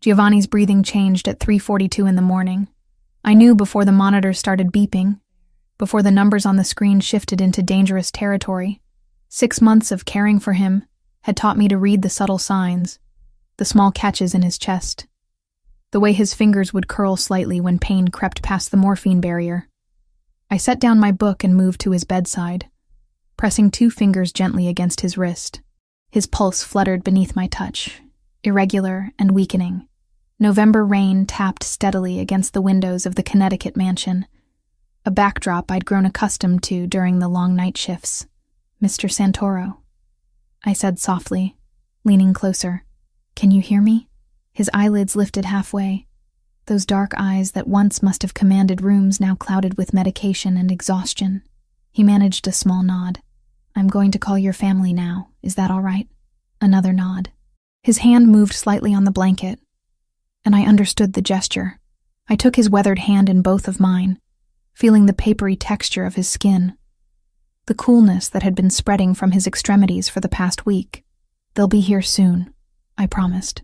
Giovanni's breathing changed at 3:42 in the morning. I knew before the monitor started beeping, before the numbers on the screen shifted into dangerous territory. 6 months of caring for him had taught me to read the subtle signs, the small catches in his chest, the way his fingers would curl slightly when pain crept past the morphine barrier. I set down my book and moved to his bedside, pressing 2 fingers gently against his wrist. His pulse fluttered beneath my touch, irregular and weakening. November rain tapped steadily against the windows of the Connecticut mansion, a backdrop I'd grown accustomed to during the long night shifts. "Mr. Santoro," I said softly, leaning closer. "Can you hear me?" His eyelids lifted halfway, those dark eyes that once must have commanded rooms now clouded with medication and exhaustion. He managed a small nod. "I'm going to call your family now. Is that all right?" Another nod. His hand moved slightly on the blanket, and I understood the gesture. I took his weathered hand in both of mine, feeling the papery texture of his skin, the coolness that had been spreading from his extremities for the past week. "They'll be here soon," I promised.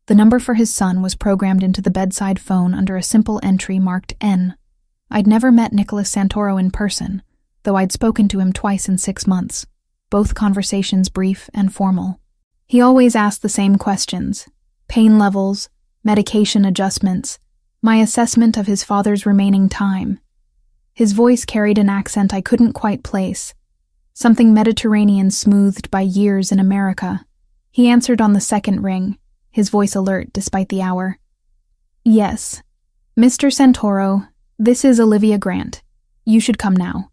The number for his son was programmed into the bedside phone under a simple entry marked N. I'd never met Nicholas Santoro in person, though I'd spoken to him twice in 6 months, both conversations brief and formal. He always asked the same questions: pain levels, medication adjustments, my assessment of his father's remaining time. His voice carried an accent I couldn't quite place, something Mediterranean smoothed by years in America. He answered on the second ring, his voice alert despite the hour. "Yes, Mr. Santoro, this is Olivia Grant. You should come now.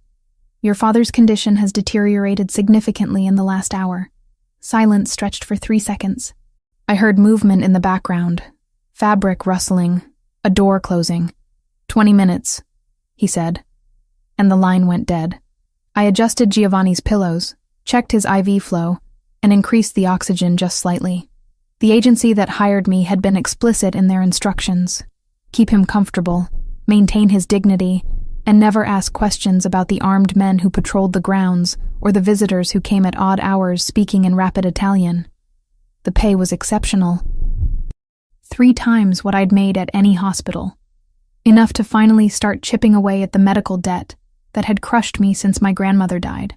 Your father's condition has deteriorated significantly in the last hour." Silence stretched for 3 seconds. I heard movement in the background, fabric rustling, a door closing. 20 minutes, he said, and the line went dead. I adjusted Giovanni's pillows, checked his IV flow, and increased the oxygen just slightly. The agency that hired me had been explicit in their instructions: keep him comfortable, maintain his dignity, and never ask questions about the armed men who patrolled the grounds or the visitors who came at odd hours speaking in rapid Italian. The pay was exceptional. 3 times what I'd made at any hospital. Enough to finally start chipping away at the medical debt that had crushed me since my grandmother died.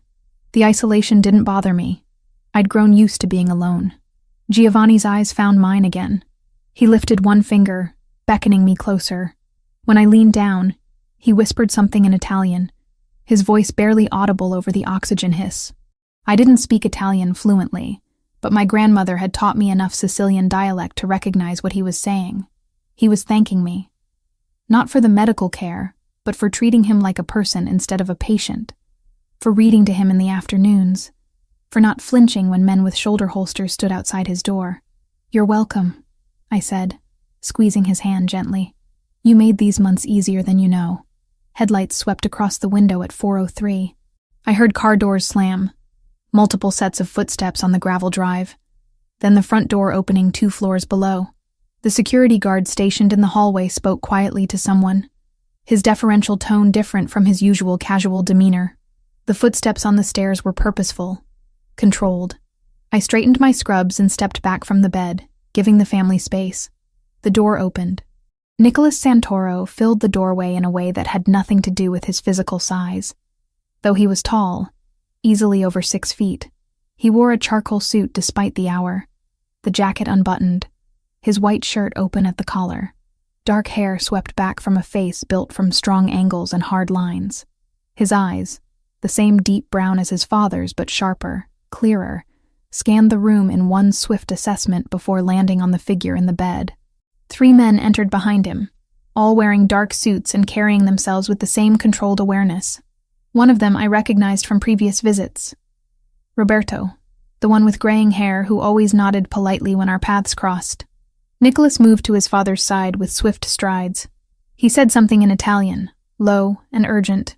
The isolation didn't bother me. I'd grown used to being alone. Giovanni's eyes found mine again. He lifted one finger, beckoning me closer. When I leaned down, he whispered something in Italian, his voice barely audible over the oxygen hiss. I didn't speak Italian fluently, but my grandmother had taught me enough Sicilian dialect to recognize what he was saying. He was thanking me. Not for the medical care, but for treating him like a person instead of a patient, for reading to him in the afternoons, for not flinching when men with shoulder holsters stood outside his door. "You're welcome," I said, squeezing his hand gently. "You made these months easier than you know." Headlights swept across the window at 4:03. I heard car doors slam, multiple sets of footsteps on the gravel drive, then the front door opening 2 floors below. The security guard stationed in the hallway spoke quietly to someone, his deferential tone different from his usual casual demeanor. The footsteps on the stairs were purposeful, controlled. I straightened my scrubs and stepped back from the bed, giving the family space. The door opened. Nicholas Santoro filled the doorway in a way that had nothing to do with his physical size. Though he was tall, easily over 6 feet, he wore a charcoal suit despite the hour, the jacket unbuttoned, his white shirt open at the collar. Dark hair swept back from a face built from strong angles and hard lines. His eyes, the same deep brown as his father's but sharper, clearer, scanned the room in one swift assessment before landing on the figure in the bed. 3 men entered behind him, all wearing dark suits and carrying themselves with the same controlled awareness. One of them I recognized from previous visits. Roberto, the one with graying hair who always nodded politely when our paths crossed. Nicholas moved to his father's side with swift strides. He said something in Italian, low and urgent.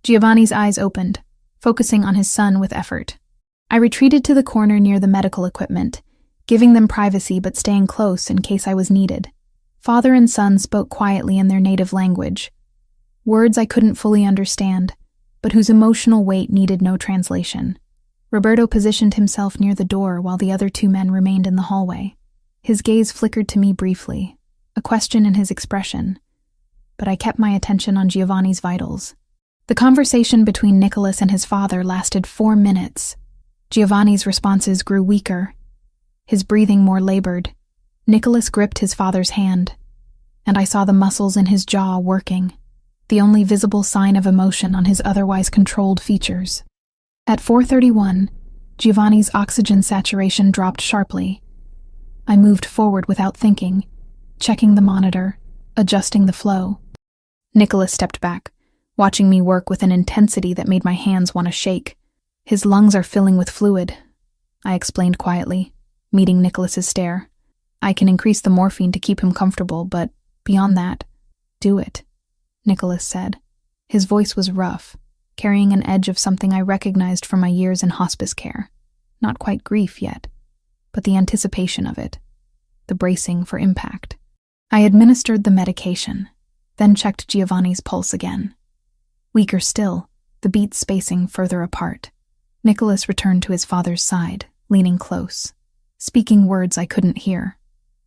Giovanni's eyes opened, focusing on his son with effort. I retreated to the corner near the medical equipment, giving them privacy but staying close in case I was needed. Father and son spoke quietly in their native language, words I couldn't fully understand, but whose emotional weight needed no translation. Roberto positioned himself near the door while the other 2 men remained in the hallway. His gaze flickered to me briefly, a question in his expression, but I kept my attention on Giovanni's vitals. The conversation between Nicholas and his father lasted 4 minutes. Giovanni's responses grew weaker, his breathing more labored. Nicholas gripped his father's hand, and I saw the muscles in his jaw working, the only visible sign of emotion on his otherwise controlled features. At 4:31, Giovanni's oxygen saturation dropped sharply. I moved forward without thinking, checking the monitor, adjusting the flow. Nicholas stepped back, watching me work with an intensity that made my hands want to shake. His lungs are filling with fluid, I explained quietly, meeting Nicholas's stare. I can increase the morphine to keep him comfortable, but beyond that, do it, Nicholas said. His voice was rough, carrying an edge of something I recognized from my years in hospice care. Not quite grief yet, but the anticipation of it, the bracing for impact. I administered the medication, then checked Giovanni's pulse again. Weaker still, the beats spacing further apart. Nicholas returned to his father's side, leaning close, speaking words I couldn't hear.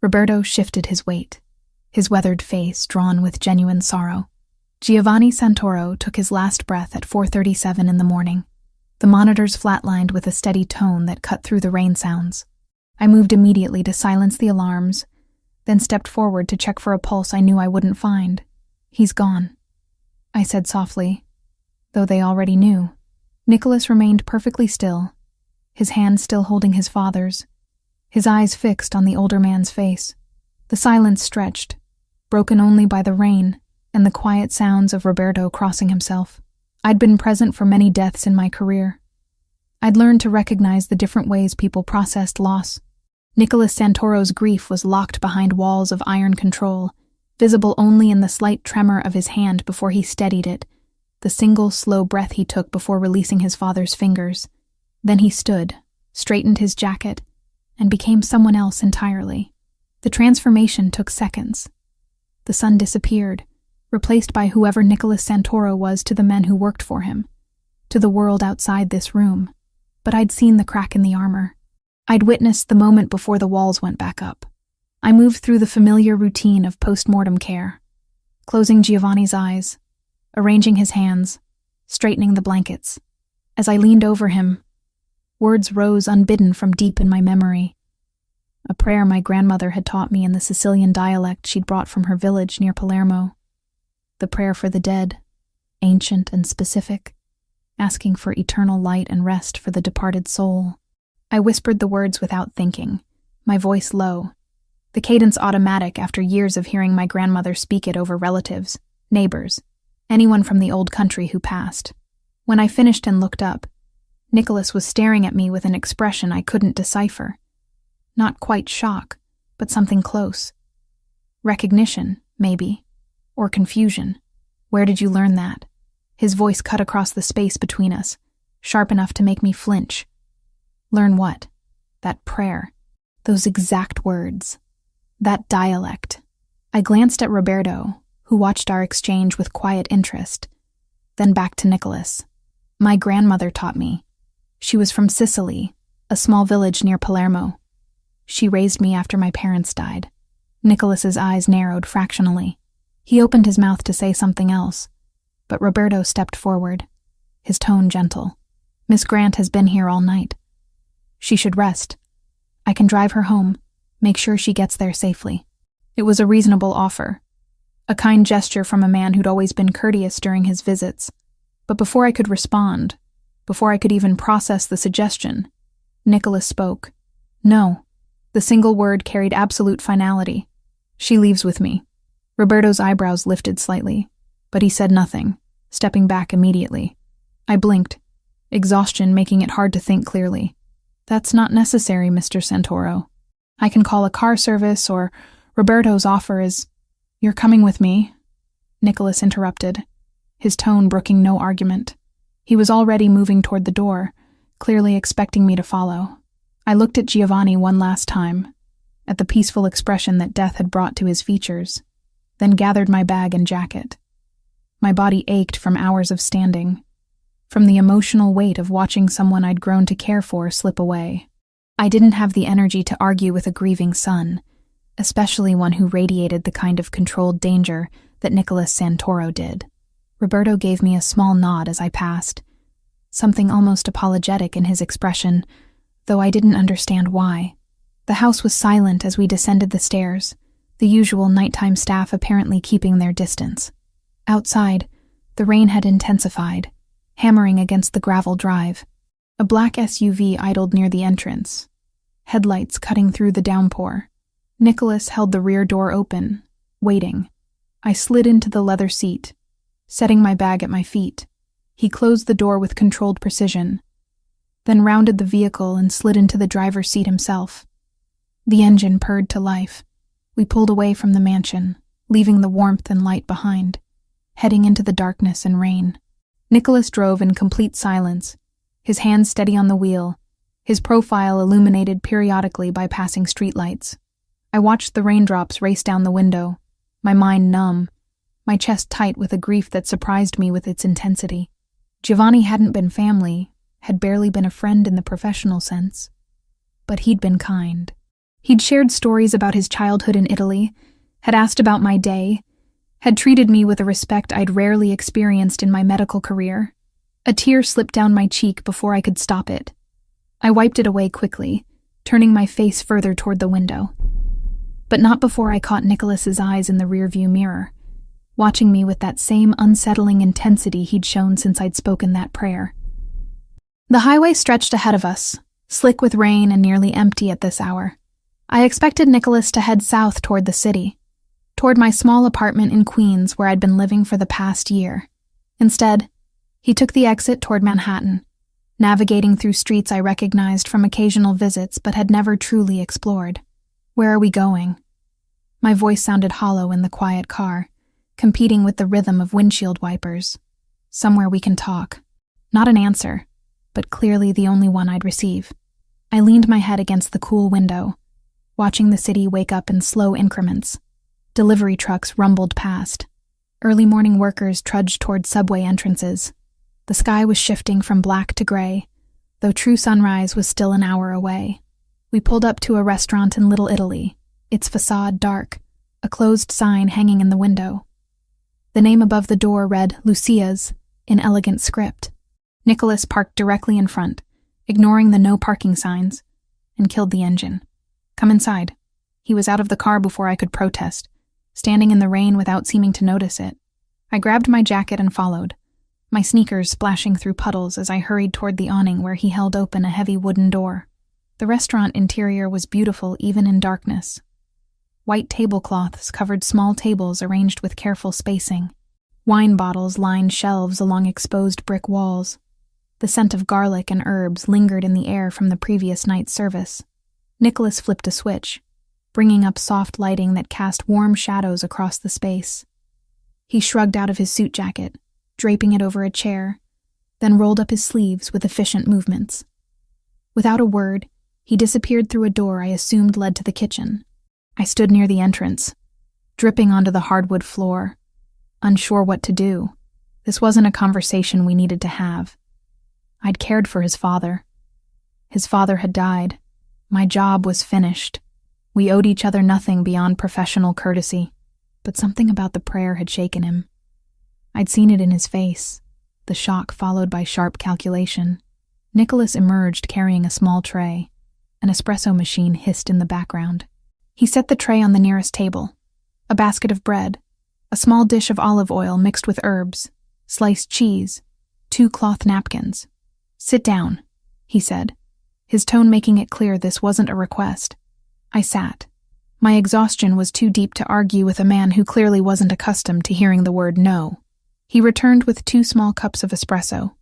Roberto shifted his weight, his weathered face drawn with genuine sorrow. Giovanni Santoro took his last breath at 4:37 in the morning. The monitors flatlined with a steady tone that cut through the rain sounds. I moved immediately to silence the alarms, then stepped forward to check for a pulse I knew I wouldn't find. "He's gone," I said softly, though they already knew. Nicholas remained perfectly still, his hand still holding his father's, his eyes fixed on the older man's face. The silence stretched, broken only by the rain and the quiet sounds of Roberto crossing himself. I'd been present for many deaths in my career. I'd learned to recognize the different ways people processed loss. Nicholas Santoro's grief was locked behind walls of iron control, visible only in the slight tremor of his hand before he steadied it, the single slow breath he took before releasing his father's fingers. Then he stood, straightened his jacket, and became someone else entirely. The transformation took seconds. The sun disappeared, replaced by whoever Nicholas Santoro was to the men who worked for him, to the world outside this room. But I'd seen the crack in the armor. I'd witnessed the moment before the walls went back up. I moved through the familiar routine of post-mortem care, closing Giovanni's eyes, arranging his hands, straightening the blankets. As I leaned over him, words rose unbidden from deep in my memory. A prayer my grandmother had taught me in the Sicilian dialect she'd brought from her village near Palermo. The prayer for the dead, ancient and specific, asking for eternal light and rest for the departed soul. I whispered the words without thinking, my voice low, the cadence automatic after years of hearing my grandmother speak it over relatives, neighbors, anyone from the old country who passed. When I finished and looked up, Nicholas was staring at me with an expression I couldn't decipher. Not quite shock, but something close. Recognition, maybe, or confusion. "Where did you learn that?" His voice cut across the space between us, sharp enough to make me flinch. Learn what? That prayer. Those exact words. That dialect. I glanced at Roberto, who watched our exchange with quiet interest, then back to Nicholas. "My grandmother taught me. She was from Sicily, a small village near Palermo. She raised me after my parents died." Nicholas's eyes narrowed fractionally. He opened his mouth to say something else, but Roberto stepped forward, his tone gentle. "Miss Grant has been here all night. She should rest. I can drive her home, make sure she gets there safely." It was a reasonable offer, a kind gesture from a man who'd always been courteous during his visits. But before I could respond, before I could even process the suggestion, Nicholas spoke. "No." The single word carried absolute finality. "She leaves with me." Roberto's eyebrows lifted slightly, but he said nothing, stepping back immediately. I blinked, exhaustion making it hard to think clearly. "That's not necessary, Mr. Santoro. I can call a car service, or Roberto's offer is—" "You're coming with me," Nicholas interrupted, his tone brooking no argument. He was already moving toward the door, clearly expecting me to follow. I looked at Giovanni one last time, at the peaceful expression that death had brought to his features, then gathered my bag and jacket. My body ached from hours of standing, from the emotional weight of watching someone I'd grown to care for slip away. I didn't have the energy to argue with a grieving son, especially one who radiated the kind of controlled danger that Nicholas Santoro did. Roberto gave me a small nod as I passed, something almost apologetic in his expression, though I didn't understand why. The house was silent as we descended the stairs, the usual nighttime staff apparently keeping their distance. Outside, the rain had intensified, hammering against the gravel drive. A black SUV idled near the entrance, headlights cutting through the downpour. Nicholas held the rear door open, waiting. I slid into the leather seat, setting my bag at my feet. He closed the door with controlled precision, then rounded the vehicle and slid into the driver's seat himself. The engine purred to life. We pulled away from the mansion, leaving the warmth and light behind, heading into the darkness and rain. Nicholas drove in complete silence, his hands steady on the wheel, his profile illuminated periodically by passing streetlights. I watched the raindrops race down the window, my mind numb, my chest tight with a grief that surprised me with its intensity. Giovanni hadn't been family, had barely been a friend in the professional sense, but he'd been kind. He'd shared stories about his childhood in Italy, had asked about my day, had treated me with a respect I'd rarely experienced in my medical career. A tear slipped down my cheek before I could stop it. I wiped it away quickly, turning my face further toward the window. But not before I caught Nicholas's eyes in the rearview mirror, watching me with that same unsettling intensity he'd shown since I'd spoken that prayer. The highway stretched ahead of us, slick with rain and nearly empty at this hour. I expected Nicholas to head south toward the city, toward my small apartment in Queens where I'd been living for the past year. Instead, he took the exit toward Manhattan, navigating through streets I recognized from occasional visits but had never truly explored. Where are we going? My voice sounded hollow in the quiet car, competing with the rhythm of windshield wipers. Somewhere we can talk. Not an answer, but clearly the only one I'd receive. I leaned my head against the cool window, watching the city wake up in slow increments. Delivery trucks rumbled past. Early morning workers trudged toward subway entrances. The sky was shifting from black to gray, though true sunrise was still an hour away. We pulled up to a restaurant in Little Italy, its facade dark, a closed sign hanging in the window. The name above the door read Lucia's in elegant script. Nicholas parked directly in front, ignoring the no parking signs, and killed the engine. Come inside. He was out of the car before I could protest, standing in the rain without seeming to notice it. I grabbed my jacket and followed, my sneakers splashing through puddles as I hurried toward the awning where he held open a heavy wooden door. The restaurant interior was beautiful even in darkness. White tablecloths covered small tables arranged with careful spacing. Wine bottles lined shelves along exposed brick walls. The scent of garlic and herbs lingered in the air from the previous night's service. Nicholas flipped a switch, bringing up soft lighting that cast warm shadows across the space. He shrugged out of his suit jacket, draping it over a chair, then rolled up his sleeves with efficient movements. Without a word, he disappeared through a door I assumed led to the kitchen. I stood near the entrance, dripping onto the hardwood floor, unsure what to do. This wasn't a conversation we needed to have. I'd cared for his father. His father had died. My job was finished. We owed each other nothing beyond professional courtesy, but something about the prayer had shaken him. I'd seen it in his face, the shock followed by sharp calculation. Nicholas emerged carrying a small tray. An espresso machine hissed in the background. He set the tray on the nearest table. A basket of bread, a small dish of olive oil mixed with herbs, sliced cheese, 2 cloth napkins. "Sit down," he said, his tone making it clear this wasn't a request. I sat. My exhaustion was too deep to argue with a man who clearly wasn't accustomed to hearing the word no. He returned with 2 small cups of espresso,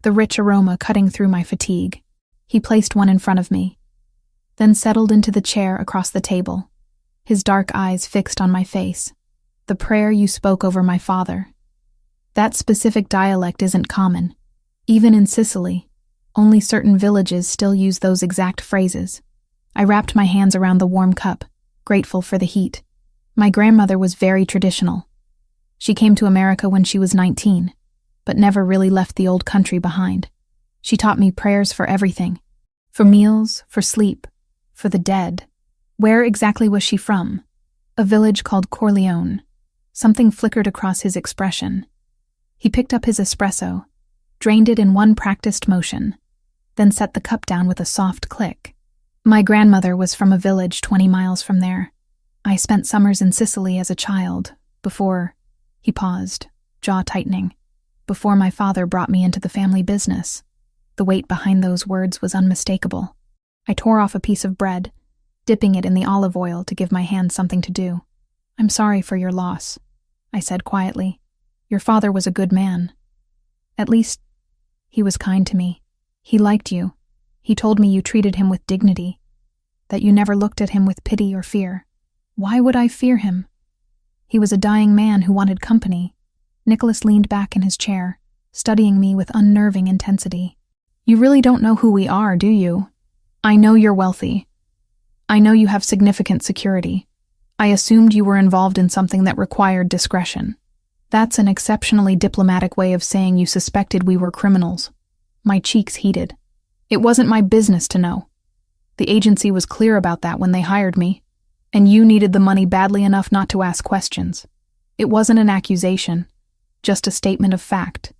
the rich aroma cutting through my fatigue. He placed one in front of me, then settled into the chair across the table, his dark eyes fixed on my face. "The prayer you spoke over my father. That specific dialect isn't common. Even in Sicily, only certain villages still use those exact phrases." I wrapped my hands around the warm cup, grateful for the heat. My grandmother was very traditional. She came to America when she was 19, but never really left the old country behind. She taught me prayers for everything, For meals, for sleep, for the dead. Where exactly was she from? A village called Corleone. Something flickered across his expression. He picked up his espresso, drained it in one practiced motion, then set the cup down with a soft click. My grandmother was from a village 20 miles from there. I spent summers in Sicily as a child, before— He paused, jaw tightening. Before my father brought me into the family business. The weight behind those words was unmistakable. I tore off a piece of bread, dipping it in the olive oil to give my hands something to do. "I'm sorry for your loss," I said quietly. "Your father was a good man. At least, he was kind to me. He liked you. He told me you treated him with dignity, that you never looked at him with pity or fear." Why would I fear him? He was a dying man who wanted company. Nicholas leaned back in his chair, studying me with unnerving intensity. "You really don't know who we are, do you? I know you're wealthy. I know you have significant security. I assumed you were involved in something that required discretion. That's an exceptionally diplomatic way of saying you suspected we were criminals." My cheeks heated. "It wasn't my business to know. The agency was clear about that when they hired me. And you needed the money badly enough not to ask questions. It wasn't an accusation, just a statement of fact.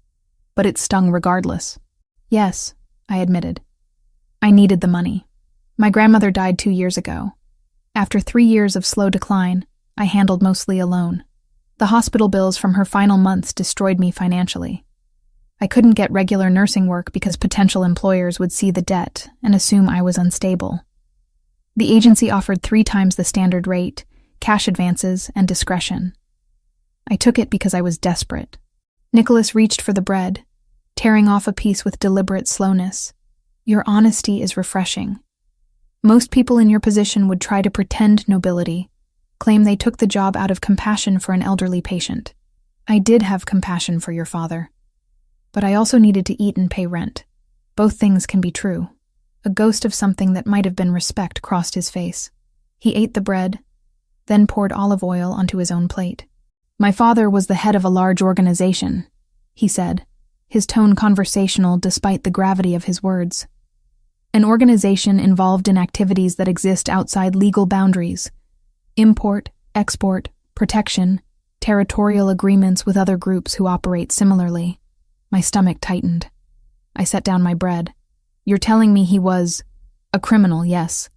But it stung regardless." "Yes," I admitted. "I needed the money. My grandmother died 2 years ago. After 3 years of slow decline, I handled mostly alone. The hospital bills from her final months destroyed me financially. I couldn't get regular nursing work because potential employers would see the debt and assume I was unstable. The agency offered 3 times the standard rate, cash advances, and discretion. I took it because I was desperate." Nicholas reached for the bread, tearing off a piece with deliberate slowness. "Your honesty is refreshing. Most people in your position would try to pretend nobility, claim they took the job out of compassion for an elderly patient. I did have compassion for your father. But I also needed to eat and pay rent. Both things can be true." A ghost of something that might have been respect crossed his face. He ate the bread, then poured olive oil onto his own plate. "My father was the head of a large organization," he said, his tone conversational despite the gravity of his words. "An organization involved in activities that exist outside legal boundaries. Import, export, protection, territorial agreements with other groups who operate similarly." My stomach tightened. I set down my bread. "You're telling me he was a criminal, yes.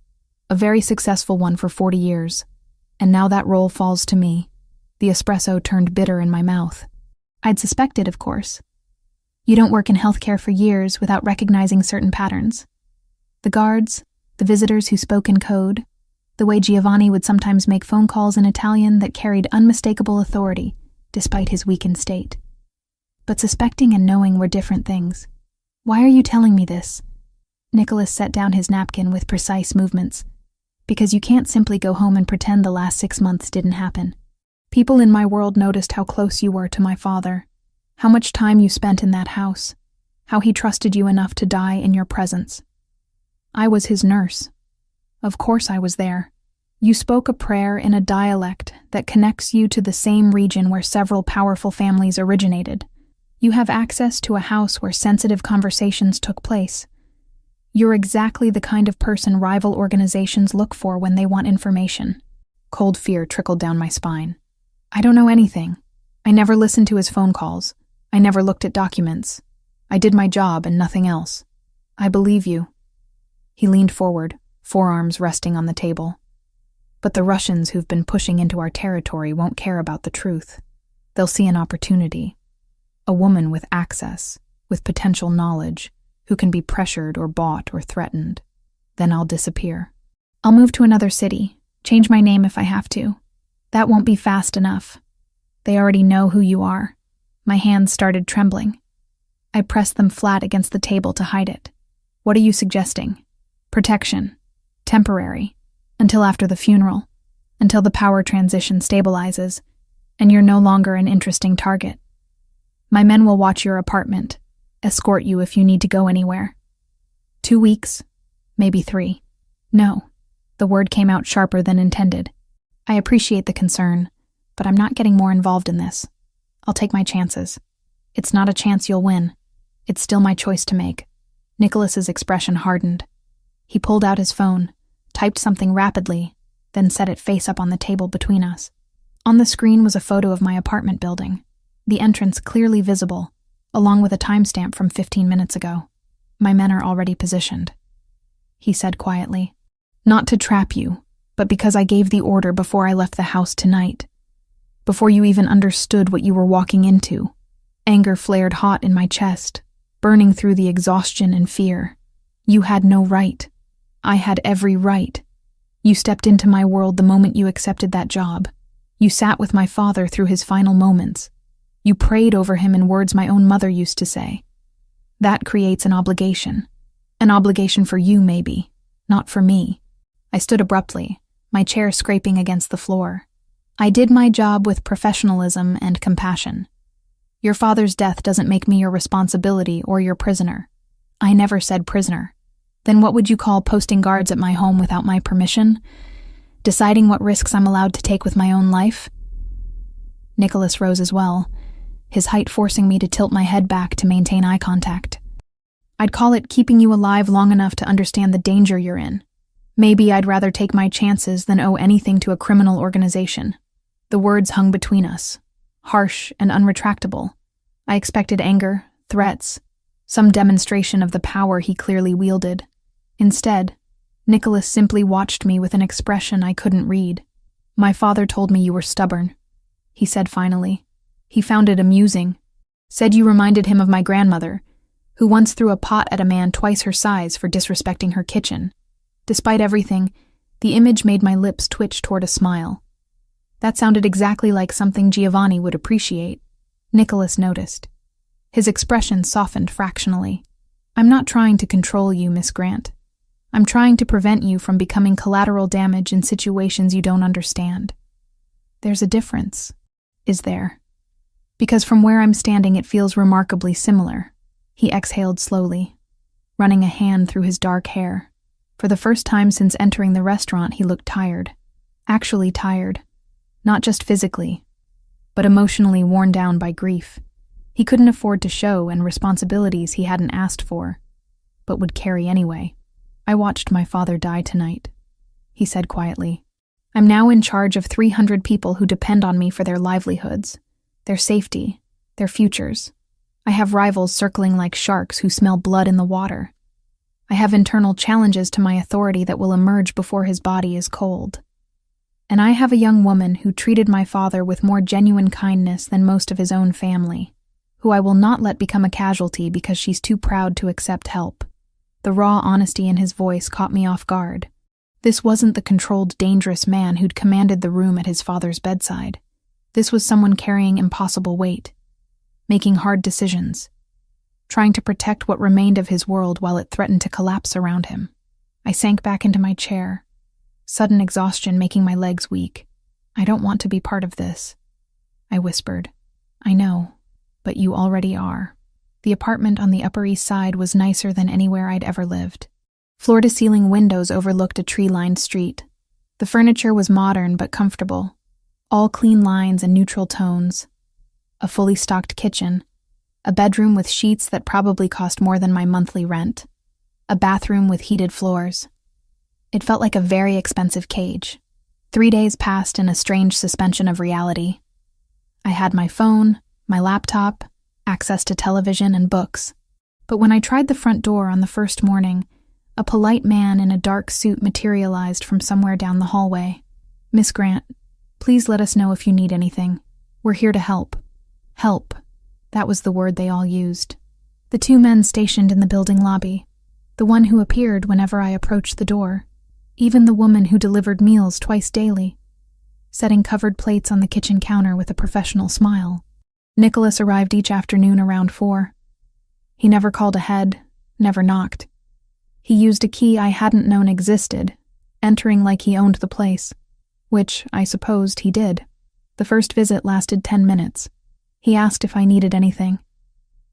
A very successful one for 40 years. And now that role falls to me." The espresso turned bitter in my mouth. "I'd suspected, of course. You don't work in healthcare for years without recognizing certain patterns. The guards, the visitors who spoke in code, the way Giovanni would sometimes make phone calls in Italian that carried unmistakable authority, despite his weakened state. But suspecting and knowing were different things. Why are you telling me this?" Nicholas set down his napkin with precise movements. "Because you can't simply go home and pretend the last 6 months didn't happen. People in my world noticed how close you were to my father, how much time you spent in that house, how he trusted you enough to die in your presence. I was his nurse. Of course I was there. You spoke a prayer in a dialect that connects you to the same region where several powerful families originated. You have access to a house where sensitive conversations took place. You're exactly the kind of person rival organizations look for when they want information." Cold fear trickled down my spine. "I don't know anything. I never listened to his phone calls. I never looked at documents. I did my job and nothing else. I believe you." He leaned forward, forearms resting on the table. "But the Russians who've been pushing into our territory won't care about the truth. They'll see an opportunity. A woman with access, with potential knowledge, who can be pressured or bought or threatened. Then I'll disappear. I'll move to another city, change my name if I have to. That won't be fast enough. They already know who you are." My hands started trembling. I pressed them flat against the table to hide it. "What are you suggesting?" "Protection. Temporary. Until after the funeral. Until the power transition stabilizes, and you're no longer an interesting target. My men will watch your apartment, escort you if you need to go anywhere. 2 weeks, maybe 3. "No." The word came out sharper than intended. "I appreciate the concern, but I'm not getting more involved in this. I'll take my chances. It's not a chance you'll win. It's still my choice to make." Nicholas's expression hardened. He pulled out his phone, typed something rapidly, then set it face up on the table between us. On the screen was a photo of my apartment building, the entrance clearly visible, along with a timestamp from 15 minutes ago. My men are already positioned, he said quietly. Not to trap you, but because I gave the order before I left the house tonight. Before you even understood what you were walking into. Anger flared hot in my chest, burning through the exhaustion and fear. You had no right. I had every right. You stepped into my world the moment you accepted that job. You sat with my father through his final moments. You prayed over him in words my own mother used to say. That creates an obligation. An obligation for you, maybe, not for me. I stood abruptly, my chair scraping against the floor. I did my job with professionalism and compassion. Your father's death doesn't make me your responsibility or your prisoner. I never said prisoner. Then what would you call posting guards at my home without my permission? Deciding what risks I'm allowed to take with my own life? Nicholas rose as well, his height forcing me to tilt my head back to maintain eye contact. I'd call it keeping you alive long enough to understand the danger you're in. Maybe I'd rather take my chances than owe anything to a criminal organization. The words hung between us, harsh and unretractable. I expected anger, threats, some demonstration of the power he clearly wielded. Instead, Nicholas simply watched me with an expression I couldn't read. My father told me you were stubborn, he said finally. He found it amusing. Said you reminded him of my grandmother, who once threw a pot at a man twice her size for disrespecting her kitchen. Despite everything, the image made my lips twitch toward a smile. That sounded exactly like something Giovanni would appreciate. Nicholas noticed. His expression softened fractionally. I'm not trying to control you, Miss Grant. I'm trying to prevent you from becoming collateral damage in situations you don't understand. There's a difference, is there? Because from where I'm standing it feels remarkably similar. He exhaled slowly, running a hand through his dark hair. For the first time since entering the restaurant, he looked tired. Actually tired. Not just physically, but emotionally worn down by grief. He couldn't afford to show and responsibilities he hadn't asked for, but would carry anyway. I watched my father die tonight, he said quietly. I'm now in charge of 300 people who depend on me for their livelihoods, their safety, their futures. I have rivals circling like sharks who smell blood in the water. I have internal challenges to my authority that will emerge before his body is cold. And I have a young woman who treated my father with more genuine kindness than most of his own family, who I will not let become a casualty because she's too proud to accept help. The raw honesty in his voice caught me off guard. This wasn't the controlled, dangerous man who'd commanded the room at his father's bedside. This was someone carrying impossible weight, making hard decisions, trying to protect what remained of his world while it threatened to collapse around him. I sank back into my chair, sudden exhaustion making my legs weak. I don't want to be part of this, I whispered. I know, but you already are. The apartment on the Upper East Side was nicer than anywhere I'd ever lived. Floor-to-ceiling windows overlooked a tree-lined street. The furniture was modern but comfortable, all clean lines and neutral tones. A fully stocked kitchen, a bedroom with sheets that probably cost more than my monthly rent, a bathroom with heated floors. It felt like a very expensive cage. 3 days passed in a strange suspension of reality. I had my phone, my laptop, access to television and books. But when I tried the front door on the first morning, a polite man in a dark suit materialized from somewhere down the hallway. Miss Grant, please let us know if you need anything. We're here to help. Help. That was the word they all used. The 2 men stationed in the building lobby, the one who appeared whenever I approached the door, even the woman who delivered meals twice daily, setting covered plates on the kitchen counter with a professional smile. Nicholas arrived each afternoon around 4. He never called ahead, never knocked. He used a key I hadn't known existed, entering like he owned the place, which I supposed he did. The first visit lasted 10 minutes. He asked if I needed anything,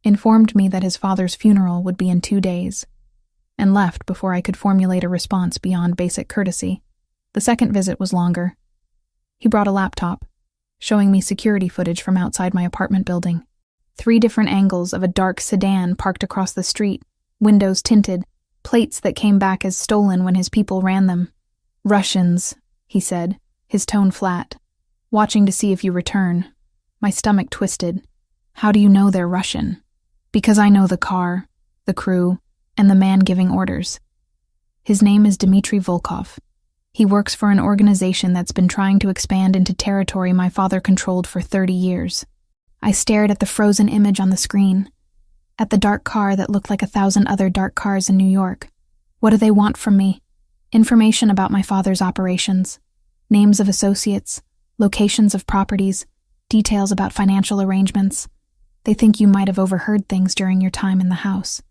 informed me that his father's funeral would be in 2 days, and left before I could formulate a response beyond basic courtesy. The second visit was longer. He brought a laptop, showing me security footage from outside my apartment building. 3 different angles of a dark sedan parked across the street, windows tinted, plates that came back as stolen when his people ran them. "Russians," he said, his tone flat. "Watching to see if you return." My stomach twisted. "How do you know they're Russian?" "Because I know the car, the crew, and the man giving orders. His name is Dmitry Volkov. He works for an organization that's been trying to expand into territory my father controlled for 30 years. I stared at the frozen image on the screen, at the dark car that looked like 1,000 other dark cars in New York. What do they want from me? Information about my father's operations, names of associates, locations of properties, details about financial arrangements. They think you might have overheard things during your time in the house.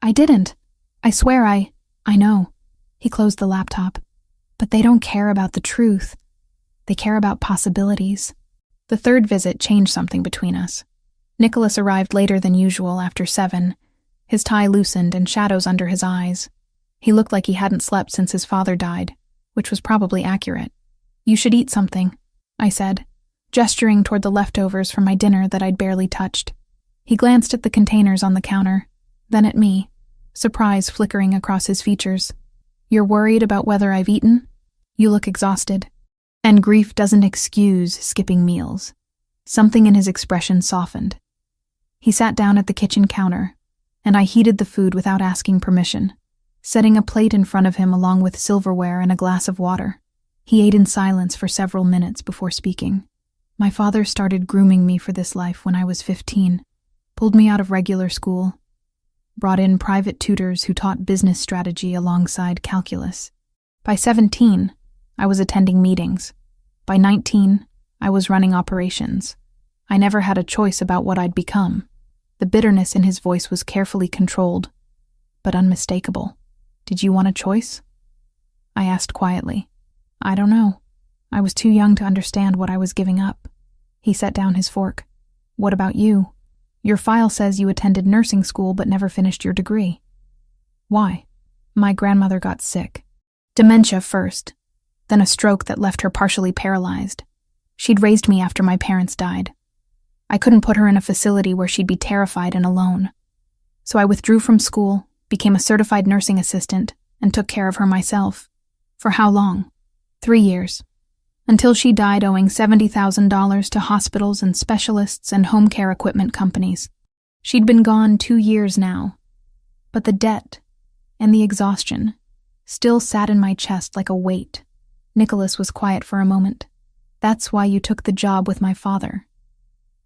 I didn't. I swear I know. He closed the laptop. But they don't care about the truth. They care about possibilities. The third visit changed something between us. Nicholas arrived later than usual after 7, his tie loosened and shadows under his eyes. He looked like he hadn't slept since his father died, which was probably accurate. "You should eat something," I said, gesturing toward the leftovers from my dinner that I'd barely touched. He glanced at the containers on the counter, then at me, surprise flickering across his features. "You're worried about whether I've eaten? You look exhausted." And grief doesn't excuse skipping meals. Something in his expression softened. He sat down at the kitchen counter, and I heated the food without asking permission, setting a plate in front of him along with silverware and a glass of water. He ate in silence for several minutes before speaking. "My father started grooming me for this life when I was 15, pulled me out of regular school, brought in private tutors who taught business strategy alongside calculus. By 17, I was attending meetings. By 19, I was running operations. I never had a choice about what I'd become." The bitterness in his voice was carefully controlled, but unmistakable. "Did you want a choice?" I asked quietly. "I don't know. I was too young to understand what I was giving up." He set down his fork. "What about you? Your file says you attended nursing school but never finished your degree." "Why?" "My grandmother got sick. Dementia first, then a stroke that left her partially paralyzed. She'd raised me after my parents died. I couldn't put her in a facility where she'd be terrified and alone. So I withdrew from school, became a certified nursing assistant, and took care of her myself. For how long? 3 years. Until she died owing $70,000 to hospitals and specialists and home care equipment companies. She'd been gone 2 years now. But the debt and the exhaustion still sat in my chest like a weight. Nicholas was quiet for a moment. "That's why you took the job with my father.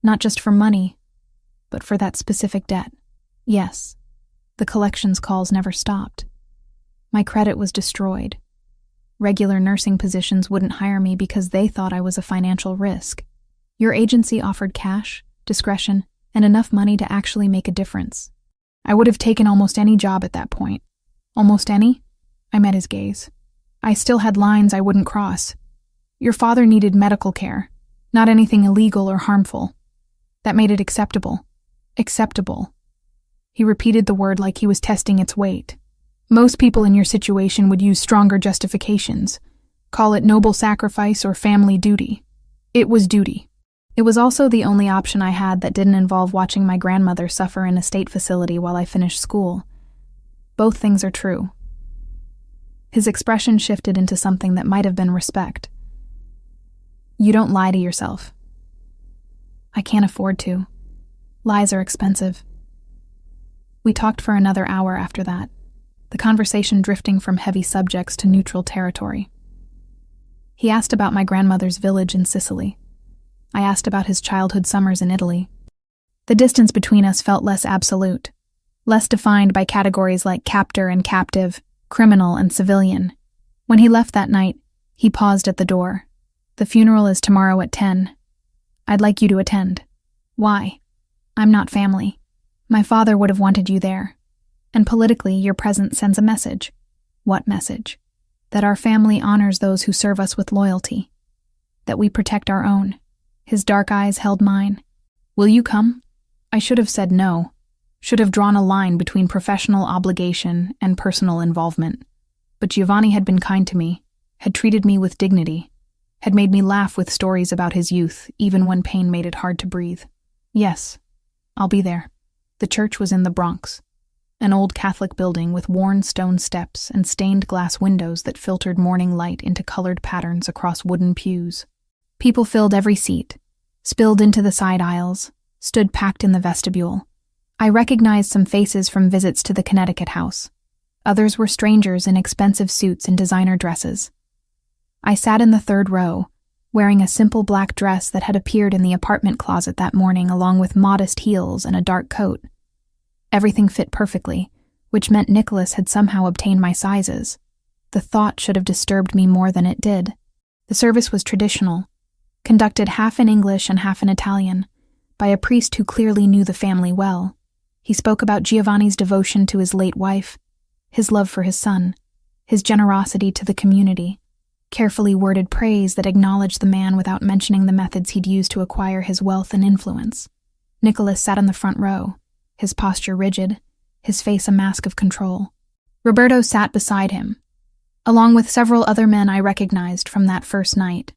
Not just for money, but for that specific debt." "Yes." The collections calls never stopped. My credit was destroyed. Regular nursing positions wouldn't hire me because they thought I was a financial risk. Your agency offered cash, discretion, and enough money to actually make a difference. I would have taken almost any job at that point. "Almost any?" I met his gaze. "I still had lines I wouldn't cross. Your father needed medical care, not anything illegal or harmful. That made it acceptable." "Acceptable." He repeated the word like he was testing its weight. "Most people in your situation would use stronger justifications. Call it noble sacrifice or family duty. It was duty. It was also the only option I had that didn't involve watching my grandmother suffer in a state facility while I finished school. Both things are true." His expression shifted into something that might have been respect. "You don't lie to yourself." "I can't afford to. Lies are expensive." We talked for another hour after that, the conversation drifting from heavy subjects to neutral territory. He asked about my grandmother's village in Sicily. I asked about his childhood summers in Italy. The distance between us felt less absolute, less defined by categories like captor and captive, criminal and civilian. When he left that night, he paused at the door. "The funeral is tomorrow at 10. I'd like you to attend." "Why?" "I'm not family. My father would have wanted you there. And politically, your presence sends a message." "What message?" "That our family honors those who serve us with loyalty. That we protect our own." His dark eyes held mine. "Will you come?" I should have said no. Should have drawn a line between professional obligation and personal involvement. But Giovanni had been kind to me, had treated me with dignity, had made me laugh with stories about his youth, even when pain made it hard to breathe. "Yes, I'll be there." The church was in the Bronx. an old Catholic building with worn stone steps and stained glass windows that filtered morning light into colored patterns across wooden pews. People filled every seat, spilled into the side aisles, stood packed in the vestibule. I recognized some faces from visits to the Connecticut house. Others were strangers in expensive suits and designer dresses. I sat in the third row, wearing a simple black dress that had appeared in the apartment closet that morning along with modest heels and a dark coat. Everything fit perfectly, which meant Nicholas had somehow obtained my sizes. The thought should have disturbed me more than it did. The service was traditional, conducted half in English and half in Italian, by a priest who clearly knew the family well. He spoke about Giovanni's devotion to his late wife, his love for his son, his generosity to the community, carefully worded praise that acknowledged the man without mentioning the methods he'd used to acquire his wealth and influence. Nicholas sat in the front row, his posture rigid, his face a mask of control. Roberto sat beside him, along with several other men I recognized from that first night.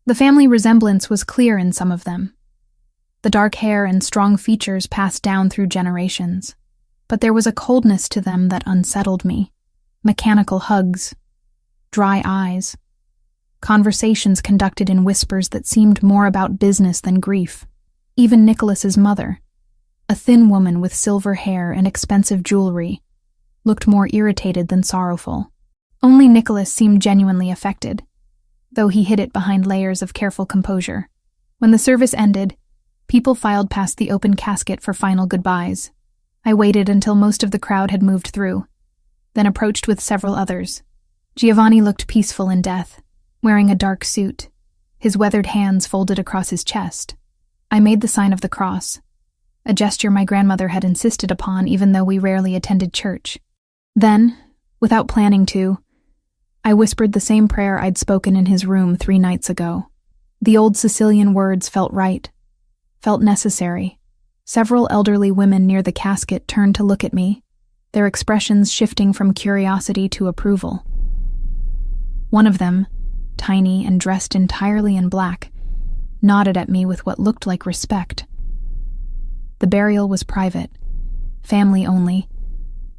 The family resemblance was clear in some of them. The dark hair and strong features passed down through generations, but there was a coldness to them that unsettled me. Mechanical hugs, dry eyes, conversations conducted in whispers that seemed more about business than grief. Even Nicholas's mother, a thin woman with silver hair and expensive jewelry, looked more irritated than sorrowful. Only Nicholas seemed genuinely affected, though he hid it behind layers of careful composure. When the service ended, people filed past the open casket for final goodbyes. I waited until most of the crowd had moved through, then approached with several others. Giovanni looked peaceful in death, wearing a dark suit, his weathered hands folded across his chest. I made the sign of the cross, a gesture my grandmother had insisted upon even though we rarely attended church. Then, without planning to, I whispered the same prayer I'd spoken in his room 3 nights ago. The old Sicilian words felt right, felt necessary. Several elderly women near the casket turned to look at me, their expressions shifting from curiosity to approval. One of them, tiny and dressed entirely in black, nodded at me with what looked like respect. The burial was private, family only,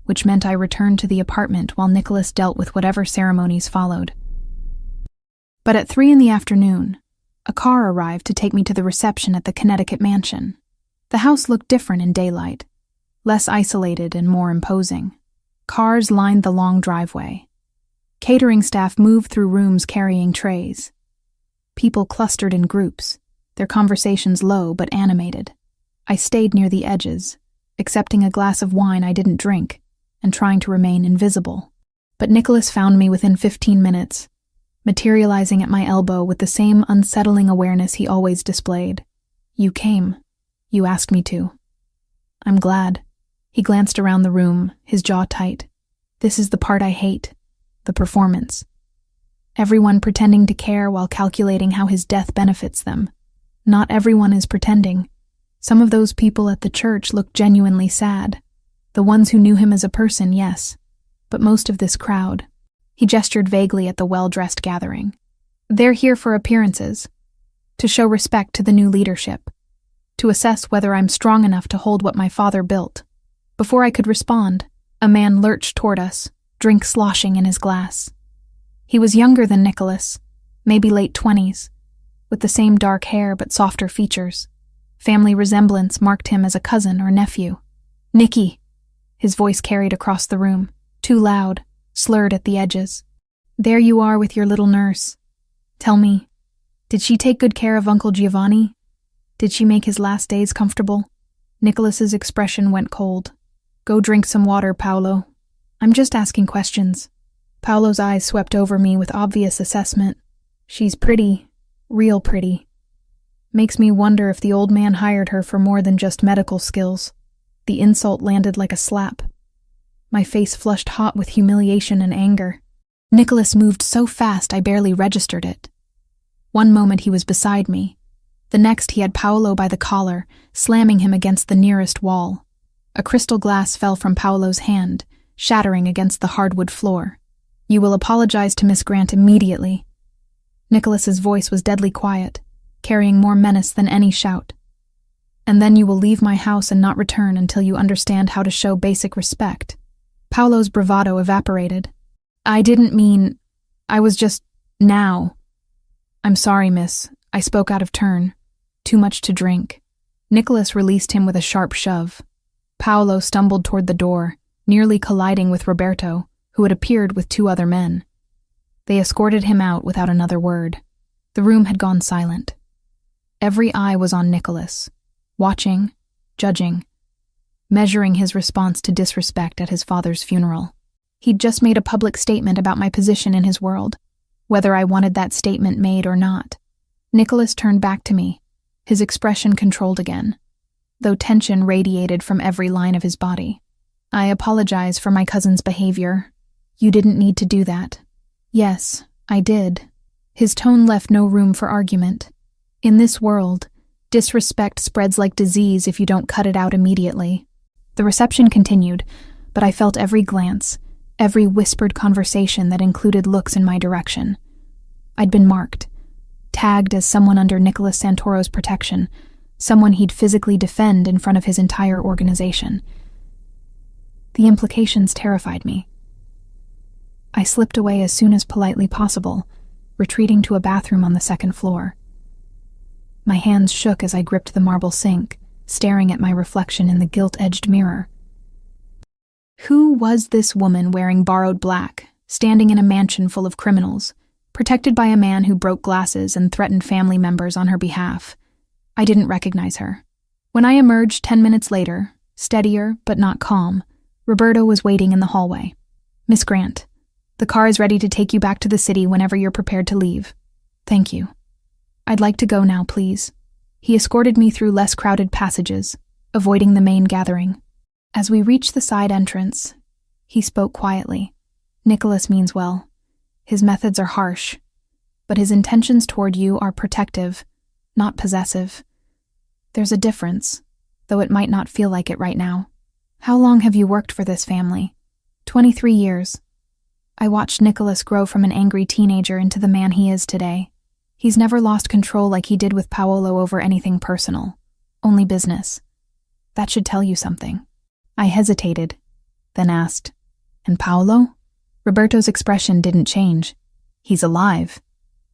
which meant I returned to the apartment while Nicholas dealt with whatever ceremonies followed. But at 3 p.m, a car arrived to take me to the reception at the Connecticut mansion. The house looked different in daylight, less isolated and more imposing. Cars lined the long driveway. Catering staff moved through rooms carrying trays. People clustered in groups, their conversations low but animated. I stayed near the edges, accepting a glass of wine I didn't drink, and trying to remain invisible. But Nicholas found me within 15 minutes, materializing at my elbow with the same unsettling awareness he always displayed. "You came. You asked me to. I'm glad." He glanced around the room, his jaw tight. "This is the part I hate, the performance. Everyone pretending to care while calculating how his death benefits them. Not everyone is pretending. Some of those people at the church looked genuinely sad. The ones who knew him as a person, yes. But most of this crowd," he gestured vaguely at the well-dressed gathering, "they're here for appearances, to show respect to the new leadership, to assess whether I'm strong enough to hold what my father built." Before I could respond, a man lurched toward us, drink sloshing in his glass. He was younger than Nicholas, maybe late 20s, with the same dark hair but softer features. Family resemblance marked him as a cousin or nephew. "Nicky," his voice carried across the room, too loud, slurred at the edges. "There you are with your little nurse. Tell me, did she take good care of Uncle Giovanni? Did she make his last days comfortable?" Nicholas's expression went cold. "Go drink some water, Paolo. I'm just asking questions." Paolo's eyes swept over me with obvious assessment. "She's pretty, real pretty. Makes me wonder if the old man hired her for more than just medical skills." The insult landed like a slap. My face flushed hot with humiliation and anger. Nicholas moved so fast I barely registered it. One moment he was beside me. The next he had Paolo by the collar, slamming him against the nearest wall. A crystal glass fell from Paolo's hand, shattering against the hardwood floor. "You will apologize to Miss Grant immediately." Nicholas's voice was deadly quiet, carrying more menace than any shout. And then you will leave my house and not return until you understand how to show basic respect. Paolo's bravado evaporated. I didn't mean... I was just... now. I'm sorry, miss. I spoke out of turn. Too much to drink. Nicholas released him with a sharp shove. Paolo stumbled toward the door, nearly colliding with Roberto, who had appeared with 2 other men. They escorted him out without another word. The room had gone silent. Every eye was on Nicholas, watching, judging, measuring his response to disrespect at his father's funeral. He'd just made a public statement about my position in his world, whether I wanted that statement made or not. Nicholas turned back to me, his expression controlled again, though tension radiated from every line of his body. I apologize for my cousin's behavior. You didn't need to do that. Yes, I did. His tone left no room for argument. In this world, disrespect spreads like disease if you don't cut it out immediately. The reception continued, but I felt every glance, every whispered conversation that included looks in my direction. I'd been marked, tagged as someone under Nicholas Santoro's protection, someone he'd physically defend in front of his entire organization. The implications terrified me. I slipped away as soon as politely possible, retreating to a bathroom on the 2nd floor. My hands shook as I gripped the marble sink, staring at my reflection in the gilt-edged mirror. Who was this woman wearing borrowed black, standing in a mansion full of criminals, protected by a man who broke glasses and threatened family members on her behalf? I didn't recognize her. When I emerged 10 minutes later, steadier but not calm, Roberto was waiting in the hallway. Miss Grant, the car is ready to take you back to the city whenever you're prepared to leave. Thank you. I'd like to go now, please. He escorted me through less crowded passages, avoiding the main gathering. As we reached the side entrance, he spoke quietly. Nicholas means well. His methods are harsh, but his intentions toward you are protective, not possessive. There's a difference, though it might not feel like it right now. How long have you worked for this family? 23 years. I watched Nicholas grow from an angry teenager into the man he is today. He's never lost control like he did with Paolo over anything personal, only business. That should tell you something. I hesitated, then asked, And Paolo? Roberto's expression didn't change. He's alive.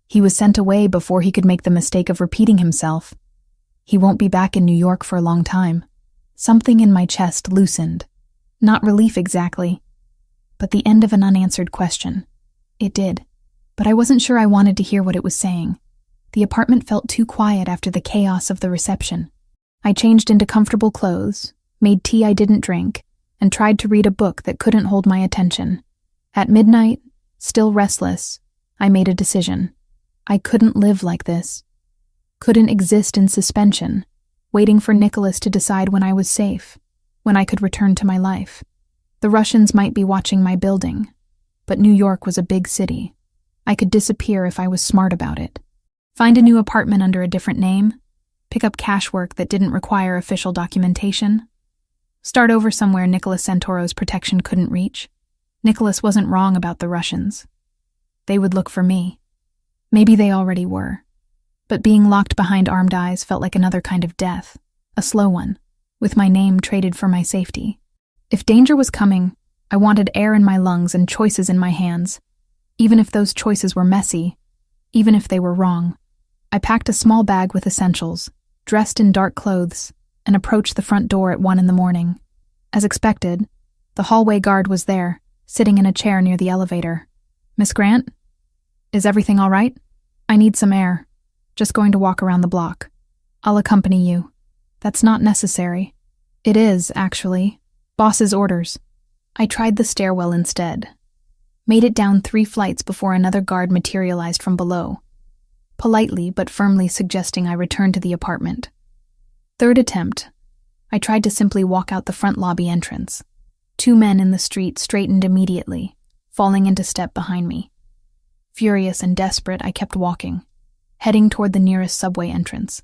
He was sent away before he could make the mistake of repeating himself. He won't be back in New York for a long time. Something in my chest loosened. Not relief exactly, but the end of an unanswered question. It did, but I wasn't sure I wanted to hear what it was saying. The apartment felt too quiet after the chaos of the reception. I changed into comfortable clothes, made tea I didn't drink, and tried to read a book that couldn't hold my attention. At midnight, still restless, I made a decision. I couldn't live like this. Couldn't exist in suspension, waiting for Nicholas to decide when I was safe, when I could return to my life. The Russians might be watching my building, but New York was a big city. I could disappear if I was smart about it. Find a new apartment under a different name, pick up cash work that didn't require official documentation, start over somewhere Nicholas Santoro's protection couldn't reach. Nicholas wasn't wrong about the Russians. They would look for me. Maybe they already were. But being locked behind armed eyes felt like another kind of death, a slow one, with my name traded for my safety. If danger was coming, I wanted air in my lungs and choices in my hands, even if those choices were messy, even if they were wrong. I packed a small bag with essentials, dressed in dark clothes, and approached the front door at 1 a.m. As expected, the hallway guard was there, sitting in a chair near the elevator. Miss Grant? Is everything all right? I need some air. Just going to walk around the block. I'll accompany you. That's not necessary. It is, actually. Boss's orders. I tried the stairwell instead. Made it down 3 flights before another guard materialized from below, politely but firmly suggesting I return to the apartment. 3rd attempt. I tried to simply walk out the front lobby entrance. 2 men in the street straightened immediately, falling into step behind me. Furious and desperate, I kept walking, heading toward the nearest subway entrance.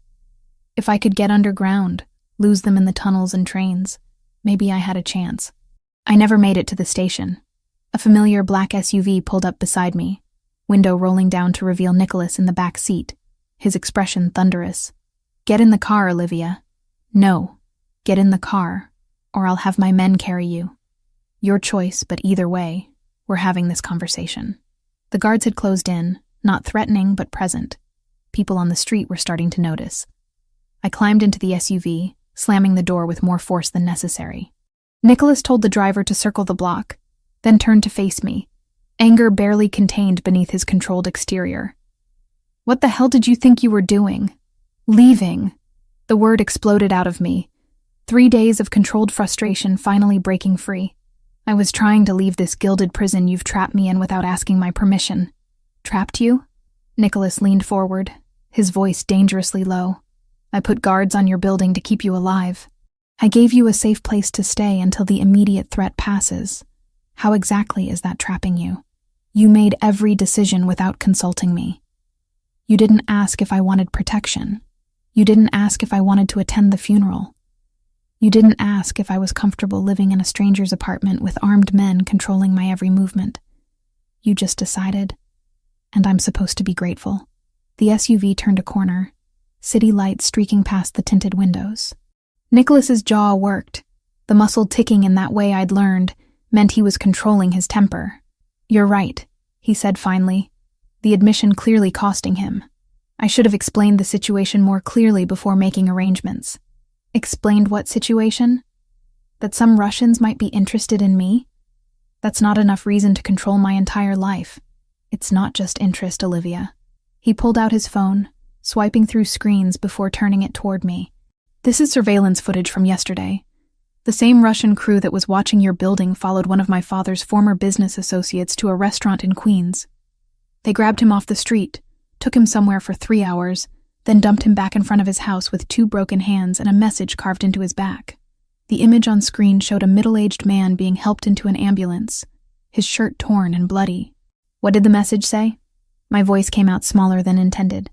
If I could get underground, lose them in the tunnels and trains, maybe I had a chance. I never made it to the station. A familiar black SUV pulled up beside me, window rolling down to reveal Nicholas in the back seat, his expression thunderous. Get in the car, Olivia. No, get in the car, or I'll have my men carry you. Your choice, but either way, we're having this conversation. The guards had closed in, not threatening but present. People on the street were starting to notice. I climbed into the SUV, slamming the door with more force than necessary. Nicholas told the driver to circle the block, then turned to face me, anger barely contained beneath his controlled exterior. What the hell did you think you were doing? Leaving. The word exploded out of me. 3 days of controlled frustration finally breaking free. I was trying to leave this gilded prison you've trapped me in without asking my permission. Trapped you? Nicholas leaned forward, his voice dangerously low. I put guards on your building to keep you alive. I gave you a safe place to stay until the immediate threat passes. How exactly is that trapping you? You made every decision without consulting me. You didn't ask if I wanted protection. You didn't ask if I wanted to attend the funeral. You didn't ask if I was comfortable living in a stranger's apartment with armed men controlling my every movement. You just decided, and I'm supposed to be grateful. The SUV turned a corner, city lights streaking past the tinted windows. Nicholas's jaw worked. The muscle ticking in that way I'd learned meant he was controlling his temper. You're right, he said finally, the admission clearly costing him. I should have explained the situation more clearly before making arrangements. Explained what situation? That some Russians might be interested in me? That's not enough reason to control my entire life. It's not just interest, Olivia. He pulled out his phone, swiping through screens before turning it toward me. This is surveillance footage from yesterday. The same Russian crew that was watching your building followed one of my father's former business associates to a restaurant in Queens. They grabbed him off the street, took him somewhere for 3 hours, then dumped him back in front of his house with 2 broken hands and a message carved into his back. The image on screen showed a middle-aged man being helped into an ambulance, his shirt torn and bloody. What did the message say? My voice came out smaller than intended.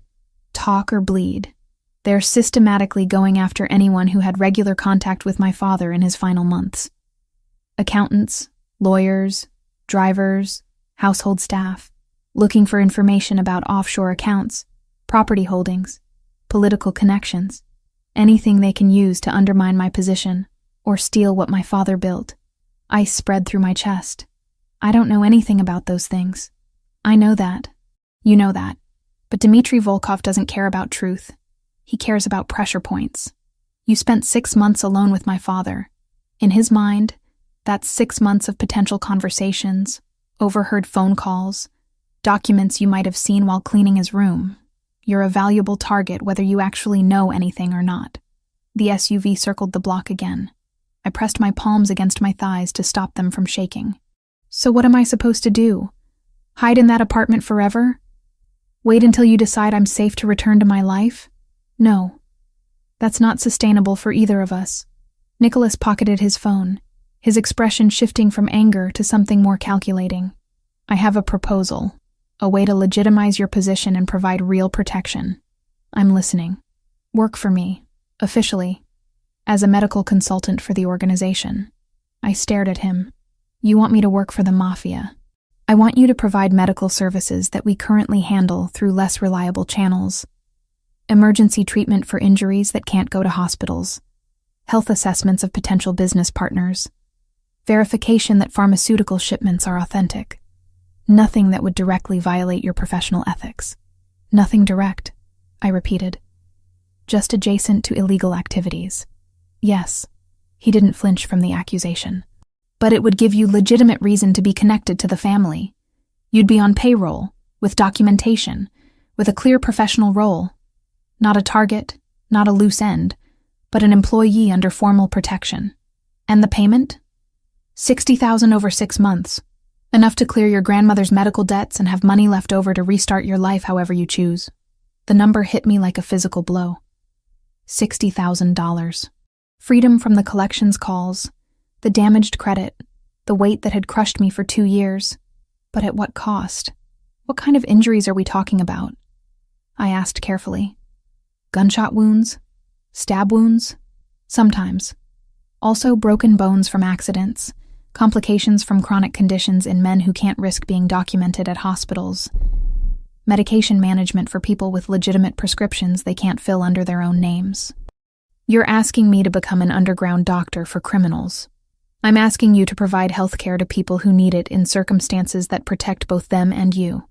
Talk or bleed. They're systematically going after anyone who had regular contact with my father in his final months. Accountants, lawyers, drivers, household staff, looking for information about offshore accounts, property holdings, political connections, anything they can use to undermine my position or steal what my father built. Ice spread through my chest. I don't know anything about those things. I know that. You know that. But Dmitry Volkov doesn't care about truth. He cares about pressure points. You spent 6 months alone with my father. In his mind, that's 6 months of potential conversations, overheard phone calls, documents you might have seen while cleaning his room. You're a valuable target whether you actually know anything or not. The SUV circled the block again. I pressed my palms against my thighs to stop them from shaking. So what am I supposed to do? Hide in that apartment forever? Wait until you decide I'm safe to return to my life? No. That's not sustainable for either of us. Nicholas pocketed his phone, his expression shifting from anger to something more calculating. I have a proposal, a way to legitimize your position and provide real protection. I'm listening. Work for me, officially, as a medical consultant for the organization. I stared at him. You want me to work for the Mafia. I want you to provide medical services that we currently handle through less reliable channels. Emergency treatment for injuries that can't go to hospitals. Health assessments of potential business partners. Verification that pharmaceutical shipments are authentic. Nothing that would directly violate your professional ethics. Nothing direct, I repeated. Just adjacent to illegal activities. Yes, he didn't flinch from the accusation. But it would give you legitimate reason to be connected to the family. You'd be on payroll, with documentation, with a clear professional role. Not a target, not a loose end, but an employee under formal protection. And the payment? $60,000 over 6 months. Enough to clear your grandmother's medical debts and have money left over to restart your life however you choose. The number hit me like a physical blow. $60,000. Freedom from the collections calls, the damaged credit, the weight that had crushed me for 2 years. But at what cost? What kind of injuries are we talking about? I asked carefully. Gunshot wounds? Stab wounds? Sometimes. Also broken bones from accidents, complications from chronic conditions in men who can't risk being documented at hospitals, medication management for people with legitimate prescriptions they can't fill under their own names. You're asking me to become an underground doctor for criminals. I'm asking you to provide health care to people who need it in circumstances that protect both them and you.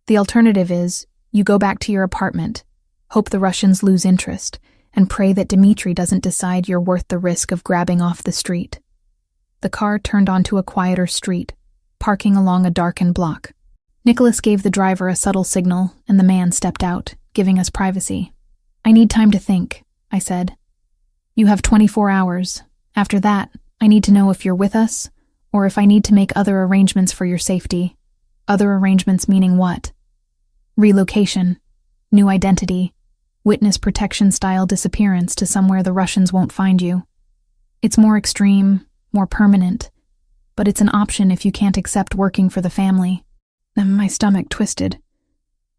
The alternative is, you go back to your apartment, hope the Russians lose interest, and pray that Dmitri doesn't decide you're worth the risk of grabbing off the street. The car turned onto a quieter street, parking along a darkened block. Nicholas gave the driver a subtle signal, and the man stepped out, giving us privacy. I need time to think, I said. You have 24 hours. After that, I need to know if you're with us, or if I need to make other arrangements for your safety. Other arrangements meaning what? Relocation, new identity, witness protection-style disappearance to somewhere the Russians won't find you. It's more extreme, more permanent, but it's an option if you can't accept working for the family. And my stomach twisted.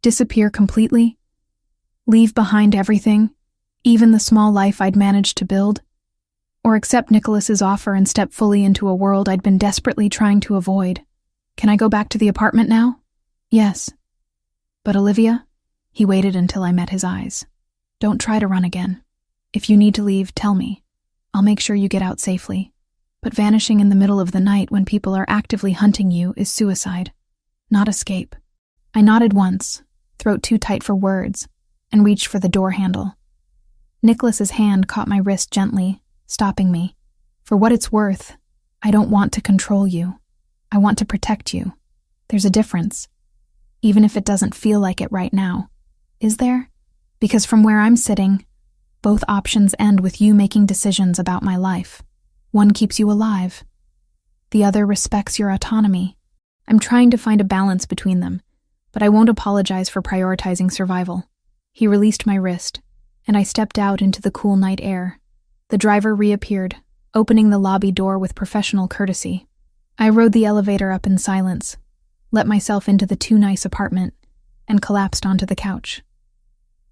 Disappear completely? Leave behind everything, even the small life I'd managed to build? Or accept Nicholas's offer and step fully into a world I'd been desperately trying to avoid? Can I go back to the apartment now? Yes. But Olivia? He waited until I met his eyes. Don't try to run again. If you need to leave, tell me. I'll make sure you get out safely. But vanishing in the middle of the night when people are actively hunting you is suicide, not escape. I nodded once, throat too tight for words, and reached for the door handle. Nicholas's hand caught my wrist gently, stopping me. For what it's worth, I don't want to control you. I want to protect you. There's a difference, even if it doesn't feel like it right now. Is there? Because from where I'm sitting, both options end with you making decisions about my life. One keeps you alive. The other respects your autonomy. I'm trying to find a balance between them, but I won't apologize for prioritizing survival. He released my wrist, and I stepped out into the cool night air. The driver reappeared, opening the lobby door with professional courtesy. I rode the elevator up in silence, let myself into the too nice apartment, and collapsed onto the couch.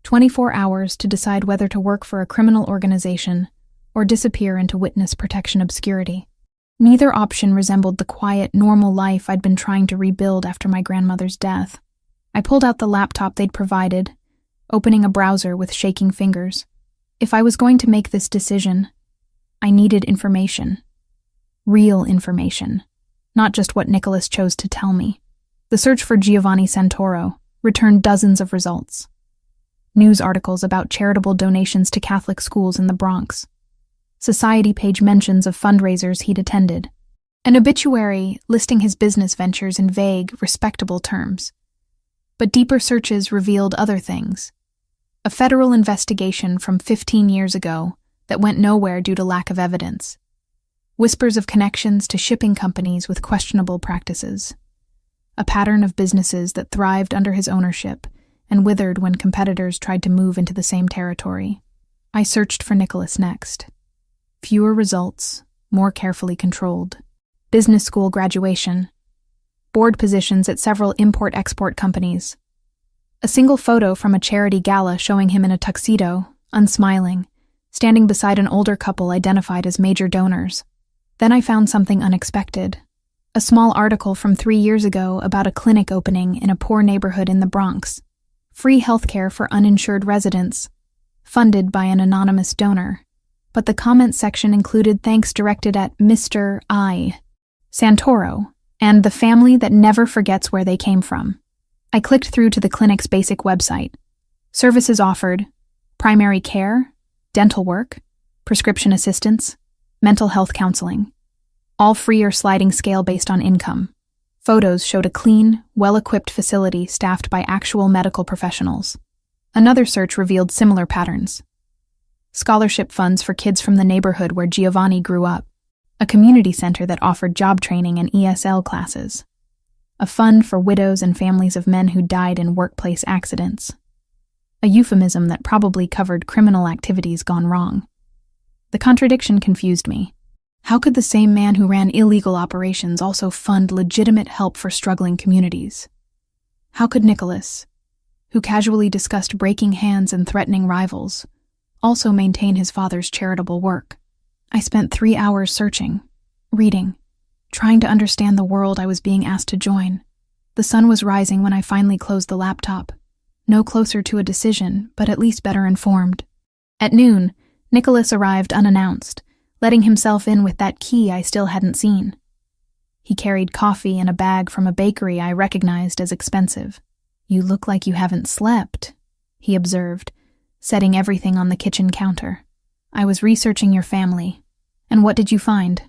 24 hours to decide whether to work for a criminal organization or disappear into witness protection obscurity. Neither option resembled the quiet, normal life I'd been trying to rebuild after my grandmother's death. I pulled out the laptop they'd provided, opening a browser with shaking fingers. If I was going to make this decision, I needed information. Real information. Not just what Nicholas chose to tell me. The search for Giovanni Santoro returned dozens of results. News articles about charitable donations to Catholic schools in the Bronx. Society page mentions of fundraisers he'd attended. An obituary listing his business ventures in vague, respectable terms. But deeper searches revealed other things. A federal investigation from 15 years ago that went nowhere due to lack of evidence. Whispers of connections to shipping companies with questionable practices. A pattern of businesses that thrived under his ownership and withered when competitors tried to move into the same territory. I searched for Nicholas next. Fewer results, more carefully controlled. Business school graduation. Board positions at several import-export companies. A single photo from a charity gala showing him in a tuxedo, unsmiling, standing beside an older couple identified as major donors. Then I found something unexpected. A small article from 3 years ago about a clinic opening in a poor neighborhood in the Bronx. Free healthcare for uninsured residents, funded by an anonymous donor. But the comment section included thanks directed at Mr. I. Santoro, and the family that never forgets where they came from. I clicked through to the clinic's basic website. Services offered: primary care, dental work, prescription assistance, mental health counseling. All free or sliding scale based on income. Photos showed a clean, well-equipped facility staffed by actual medical professionals. Another search revealed similar patterns. Scholarship funds for kids from the neighborhood where Giovanni grew up. A community center that offered job training and ESL classes. A fund for widows and families of men who died in workplace accidents. A euphemism that probably covered criminal activities gone wrong. The contradiction confused me. How could the same man who ran illegal operations also fund legitimate help for struggling communities? How could Nicholas, who casually discussed breaking hands and threatening rivals, also maintain his father's charitable work? I spent 3 hours searching, reading, trying to understand the world I was being asked to join. The sun was rising when I finally closed the laptop, no closer to a decision, but at least better informed. At noon, Nicholas arrived unannounced, letting himself in with that key I still hadn't seen. He carried coffee in a bag from a bakery I recognized as expensive. "You look like you haven't slept," he observed, setting everything on the kitchen counter. "I was researching your family. And what did you find?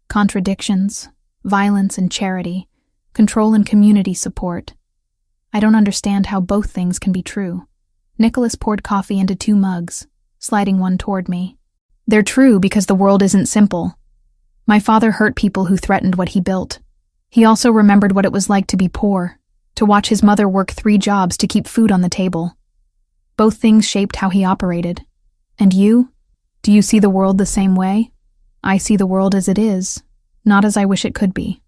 Contradictions, violence and charity, control and community support. I don't understand how both things can be true." Nicholas poured coffee into 2 mugs, sliding one toward me. "They're true because the world isn't simple. My father hurt people who threatened what he built. He also remembered what it was like to be poor, to watch his mother work 3 jobs to keep food on the table. Both things shaped how he operated. And you? Do you see the world the same way? I see the world as it is, not as I wish it could be.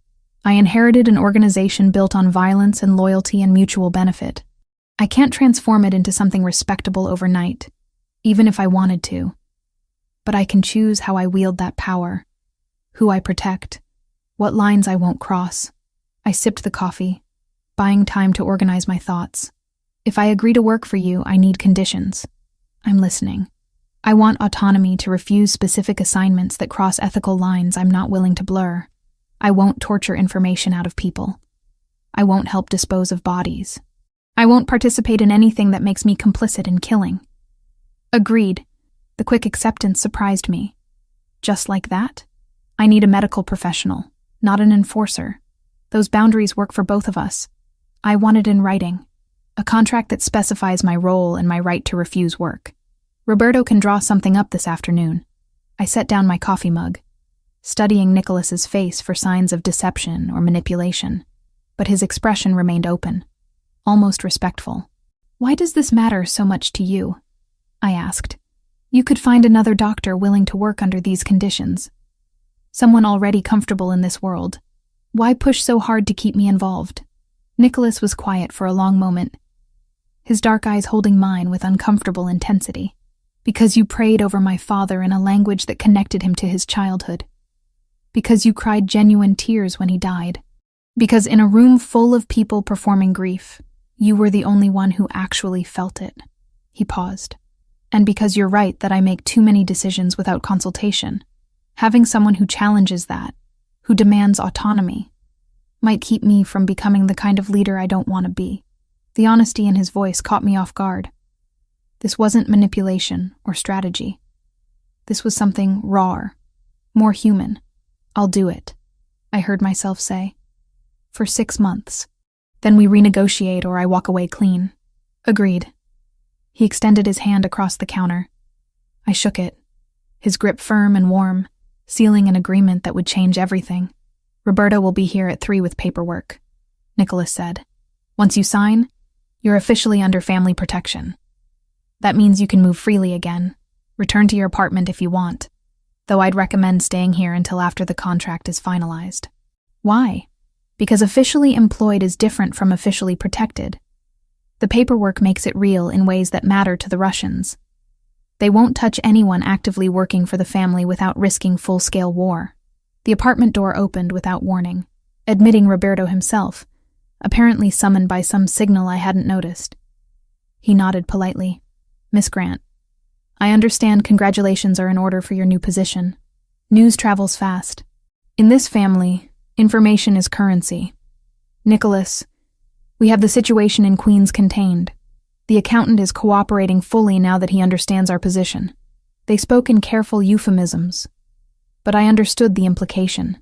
I inherited an organization built on violence and loyalty and mutual benefit. I can't transform it into something respectable overnight, even if I wanted to. But I can choose how I wield that power, who I protect, what lines I won't cross." I sipped the coffee, buying time to organize my thoughts. "If I agree to work for you, I need conditions." "I'm listening." "I want autonomy to refuse specific assignments that cross ethical lines I'm not willing to blur. I won't torture information out of people. I won't help dispose of bodies. I won't participate in anything that makes me complicit in killing." "Agreed." The quick acceptance surprised me. "Just like that? I need a medical professional, not an enforcer. Those boundaries work for both of us. I want it in writing. A contract that specifies my role and my right to refuse work. Roberto can draw something up this afternoon." I set down my coffee mug, studying Nicholas's face for signs of deception or manipulation, but his expression remained open, almost respectful. "Why does this matter so much to you?" I asked. "You could find another doctor willing to work under these conditions. Someone already comfortable in this world. Why push so hard to keep me involved?" Nicholas was quiet for a long moment, his dark eyes holding mine with uncomfortable intensity. "Because you prayed over my father in a language that connected him to his childhood. Because you cried genuine tears when he died. Because in a room full of people performing grief, you were the only one who actually felt it." He paused. "And because you're right that I make too many decisions without consultation. Having someone who challenges that, who demands autonomy, might keep me from becoming the kind of leader I don't want to be." The honesty in his voice caught me off guard. This wasn't manipulation or strategy. This was something raw, more human. "I'll do it," I heard myself say. "For 6 months. Then we renegotiate or I walk away clean." "Agreed." He extended his hand across the counter. I shook it, his grip firm and warm, sealing an agreement that would change everything. "Roberto will be here at 3 with paperwork," Nicholas said. "Once you sign, you're officially under family protection. That means you can move freely again, return to your apartment if you want, though I'd recommend staying here until after the contract is finalized." "Why?" "Because officially employed is different from officially protected. The paperwork makes it real in ways that matter to the Russians. They won't touch anyone actively working for the family without risking full-scale war." The apartment door opened without warning, admitting Roberto himself, apparently summoned by some signal I hadn't noticed. He nodded politely. "Miss Grant, I understand congratulations are in order for your new position. News travels fast. In this family, information is currency. Nicholas, we have the situation in Queens contained. The accountant is cooperating fully now that he understands our position." They spoke in careful euphemisms, but I understood the implication.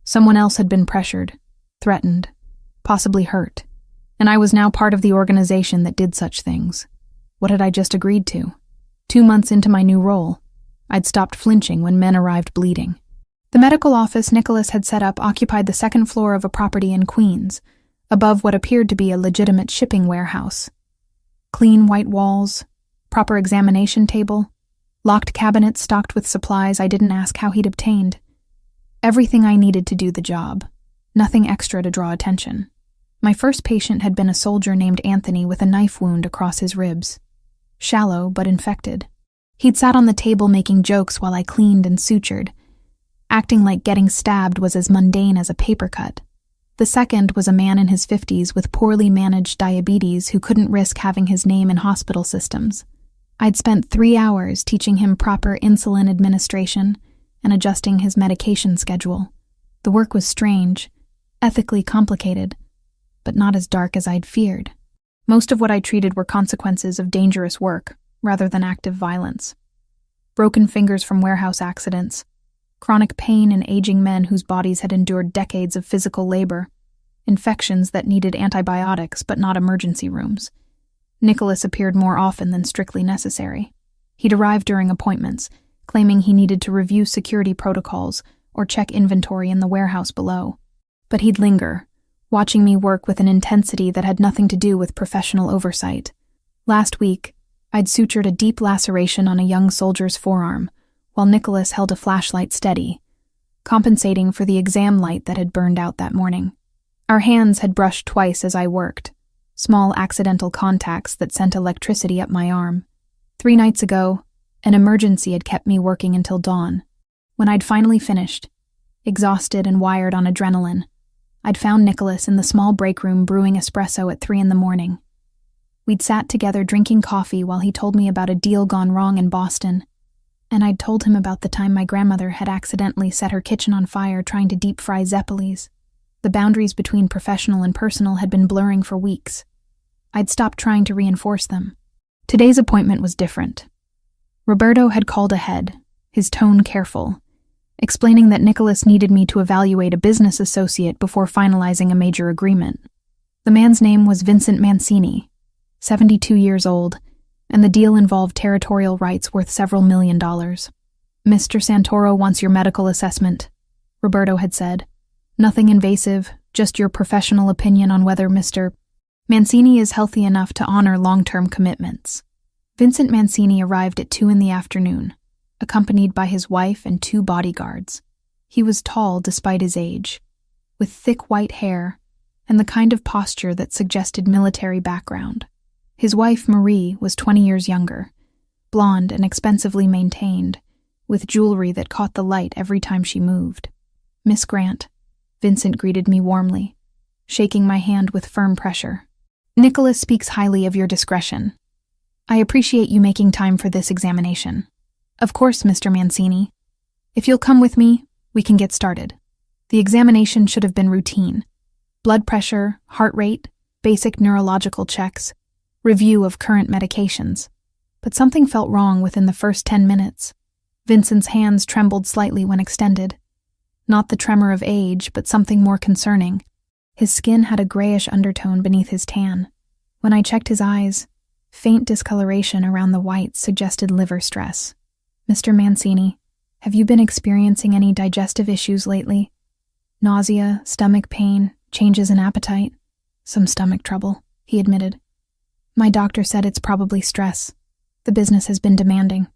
Someone else had been pressured, threatened, possibly hurt, and I was now part of the organization that did such things. What had I just agreed to? 2 months into my new role, I'd stopped flinching when men arrived bleeding. The medical office Nicholas had set up occupied the 2nd floor of a property in Queens, above what appeared to be a legitimate shipping warehouse. Clean white walls, proper examination table, locked cabinets stocked with supplies I didn't ask how he'd obtained. Everything I needed to do the job, nothing extra to draw attention. My first patient had been a soldier named Anthony with a knife wound across his ribs. Shallow, but infected. He'd sat on the table making jokes while I cleaned and sutured, acting like getting stabbed was as mundane as a paper cut. The second was a man in his 50s with poorly managed diabetes who couldn't risk having his name in hospital systems. I'd spent 3 hours teaching him proper insulin administration and adjusting his medication schedule. The work was strange, ethically complicated, but not as dark as I'd feared. Most of what I treated were consequences of dangerous work, rather than active violence. Broken fingers from warehouse accidents, chronic pain in aging men whose bodies had endured decades of physical labor, infections that needed antibiotics but not emergency rooms. Nicholas appeared more often than strictly necessary. He'd arrive during appointments, claiming he needed to review security protocols or check inventory in the warehouse below. But he'd linger, watching me work with an intensity that had nothing to do with professional oversight. Last week, I'd sutured a deep laceration on a young soldier's forearm, while Nicholas held a flashlight steady, compensating for the exam light that had burned out that morning. Our hands had brushed twice as I worked, small accidental contacts that sent electricity up my arm. 3 nights ago, an emergency had kept me working until dawn. When I'd finally finished, exhausted and wired on adrenaline, I'd found Nicholas in the small break room brewing espresso at 3 a.m. We'd sat together drinking coffee while he told me about a deal gone wrong in Boston, and I'd told him about the time my grandmother had accidentally set her kitchen on fire trying to deep fry Zeppelis. The boundaries between professional and personal had been blurring for weeks. I'd stopped trying to reinforce them. Today's appointment was different. Roberto had called ahead, his tone careful, explaining that Nicholas needed me to evaluate a business associate before finalizing a major agreement. The man's name was Vincent Mancini, 72 years old, and the deal involved territorial rights worth several $1 million. "Mr. Santoro wants your medical assessment," Roberto had said. "Nothing invasive, just your professional opinion on whether Mr. Mancini is healthy enough to honor long-term commitments." Vincent Mancini arrived at 2 p.m, accompanied by his wife and 2 bodyguards. He was tall despite his age, with thick white hair and the kind of posture that suggested military background. His wife, Marie, was 20 years younger, blonde and expensively maintained, with jewelry that caught the light every time she moved. "Miss Grant," Vincent greeted me warmly, shaking my hand with firm pressure. "Nicholas speaks highly of your discretion. I appreciate you making time for this examination." "Of course, Mr. Mancini. If you'll come with me, we can get started." The examination should have been routine. Blood pressure, heart rate, basic neurological checks, review of current medications. But something felt wrong within the first 10 minutes. Vincent's hands trembled slightly when extended. Not the tremor of age, but something more concerning. His skin had a grayish undertone beneath his tan. When I checked his eyes, faint discoloration around the whites suggested liver stress. "Mr. Mancini, have you been experiencing any digestive issues lately? Nausea, stomach pain, changes in appetite?" "Some stomach trouble," he admitted. "My doctor said it's probably stress. The business has been demanding."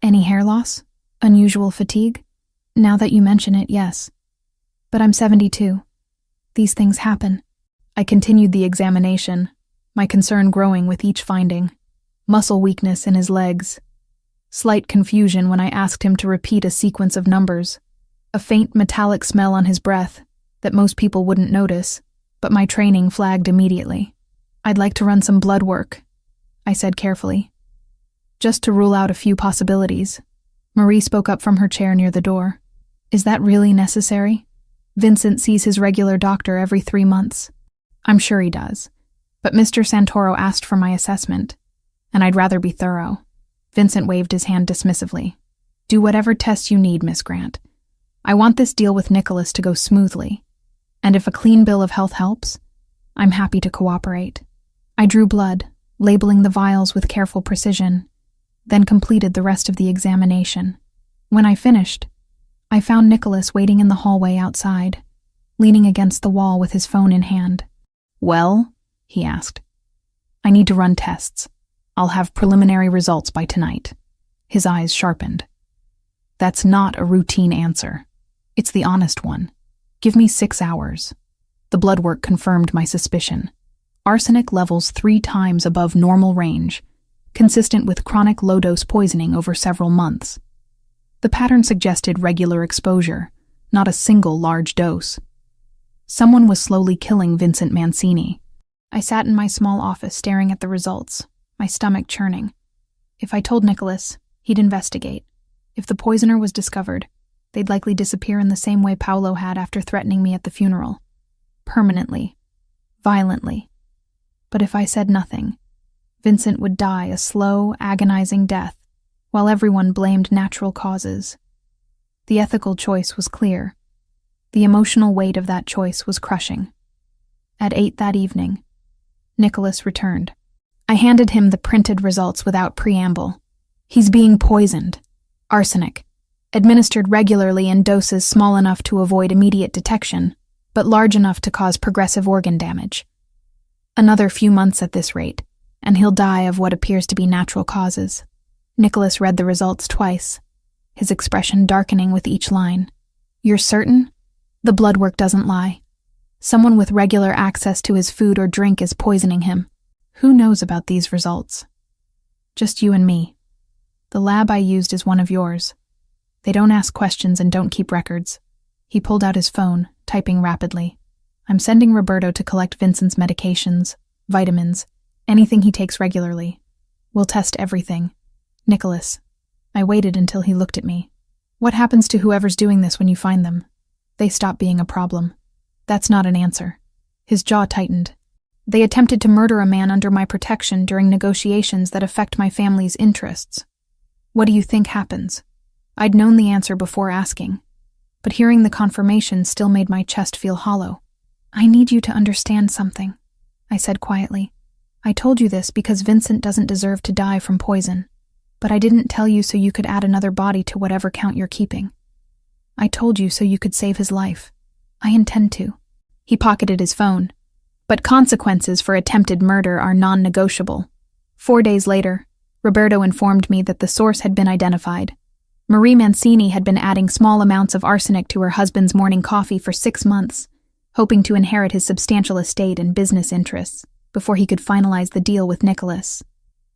"Any hair loss? Unusual fatigue?" "Now that you mention it, yes. But I'm 72. These things happen." I continued the examination, my concern growing with each finding. Muscle weakness in his legs. Slight confusion when I asked him to repeat a sequence of numbers. A faint metallic smell on his breath that most people wouldn't notice, but my training flagged immediately. "I'd like to run some blood work," I said carefully, "just to rule out a few possibilities." Marie spoke up from her chair near the door. "Is that really necessary? Vincent sees his regular doctor every 3 months." "I'm sure he does. But Mr. Santoro asked for my assessment, and I'd rather be thorough." Vincent waved his hand dismissively. "Do whatever tests you need, Miss Grant. I want this deal with Nicholas to go smoothly, and if a clean bill of health helps, I'm happy to cooperate." I drew blood, labeling the vials with careful precision, then completed the rest of the examination. When I finished, I found Nicholas waiting in the hallway outside, leaning against the wall with his phone in hand. "Well?" he asked. "I need to run tests. I'll have preliminary results by tonight." His eyes sharpened. "That's not a routine answer. It's the honest one. Give me 6 hours." The blood work confirmed my suspicion. Arsenic levels 3 times above normal range, consistent with chronic low-dose poisoning over several months. The pattern suggested regular exposure, not a single large dose. Someone was slowly killing Vincent Mancini. I sat in my small office staring at the results, my stomach churning. If I told Nicholas, he'd investigate. If the poisoner was discovered, they'd likely disappear in the same way Paolo had after threatening me at the funeral. Permanently. Violently. But if I said nothing, Vincent would die a slow, agonizing death, while everyone blamed natural causes. The ethical choice was clear. The emotional weight of that choice was crushing. At 8 that evening, Nicholas returned. I handed him the printed results without preamble. He's being poisoned. Arsenic. Administered regularly in doses small enough to avoid immediate detection, but large enough to cause progressive organ damage. Another few months at this rate, and he'll die of what appears to be natural causes. Nicholas read the results twice, his expression darkening with each line. You're certain? The blood work doesn't lie. Someone with regular access to his food or drink is poisoning him. Who knows about these results? Just you and me. The lab I used is one of yours. They don't ask questions and don't keep records. He pulled out his phone, typing rapidly. I'm sending Roberto to collect Vincent's medications, vitamins, anything he takes regularly. We'll test everything. Nicholas. I waited until he looked at me. What happens to whoever's doing this when you find them? They stop being a problem. That's not an answer. His jaw tightened. They attempted to murder a man under my protection during negotiations that affect my family's interests. What do you think happens? I'd known the answer before asking, but hearing the confirmation still made my chest feel hollow. I need you to understand something, I said quietly. I told you this because Vincent doesn't deserve to die from poison, but I didn't tell you so you could add another body to whatever count you're keeping. I told you so you could save his life. I intend to. He pocketed his phone. But consequences for attempted murder are non-negotiable. 4 days later, Roberto informed me that the source had been identified. Marie Mancini had been adding small amounts of arsenic to her husband's morning coffee for 6 months, hoping to inherit his substantial estate and business interests before he could finalize the deal with Nicholas.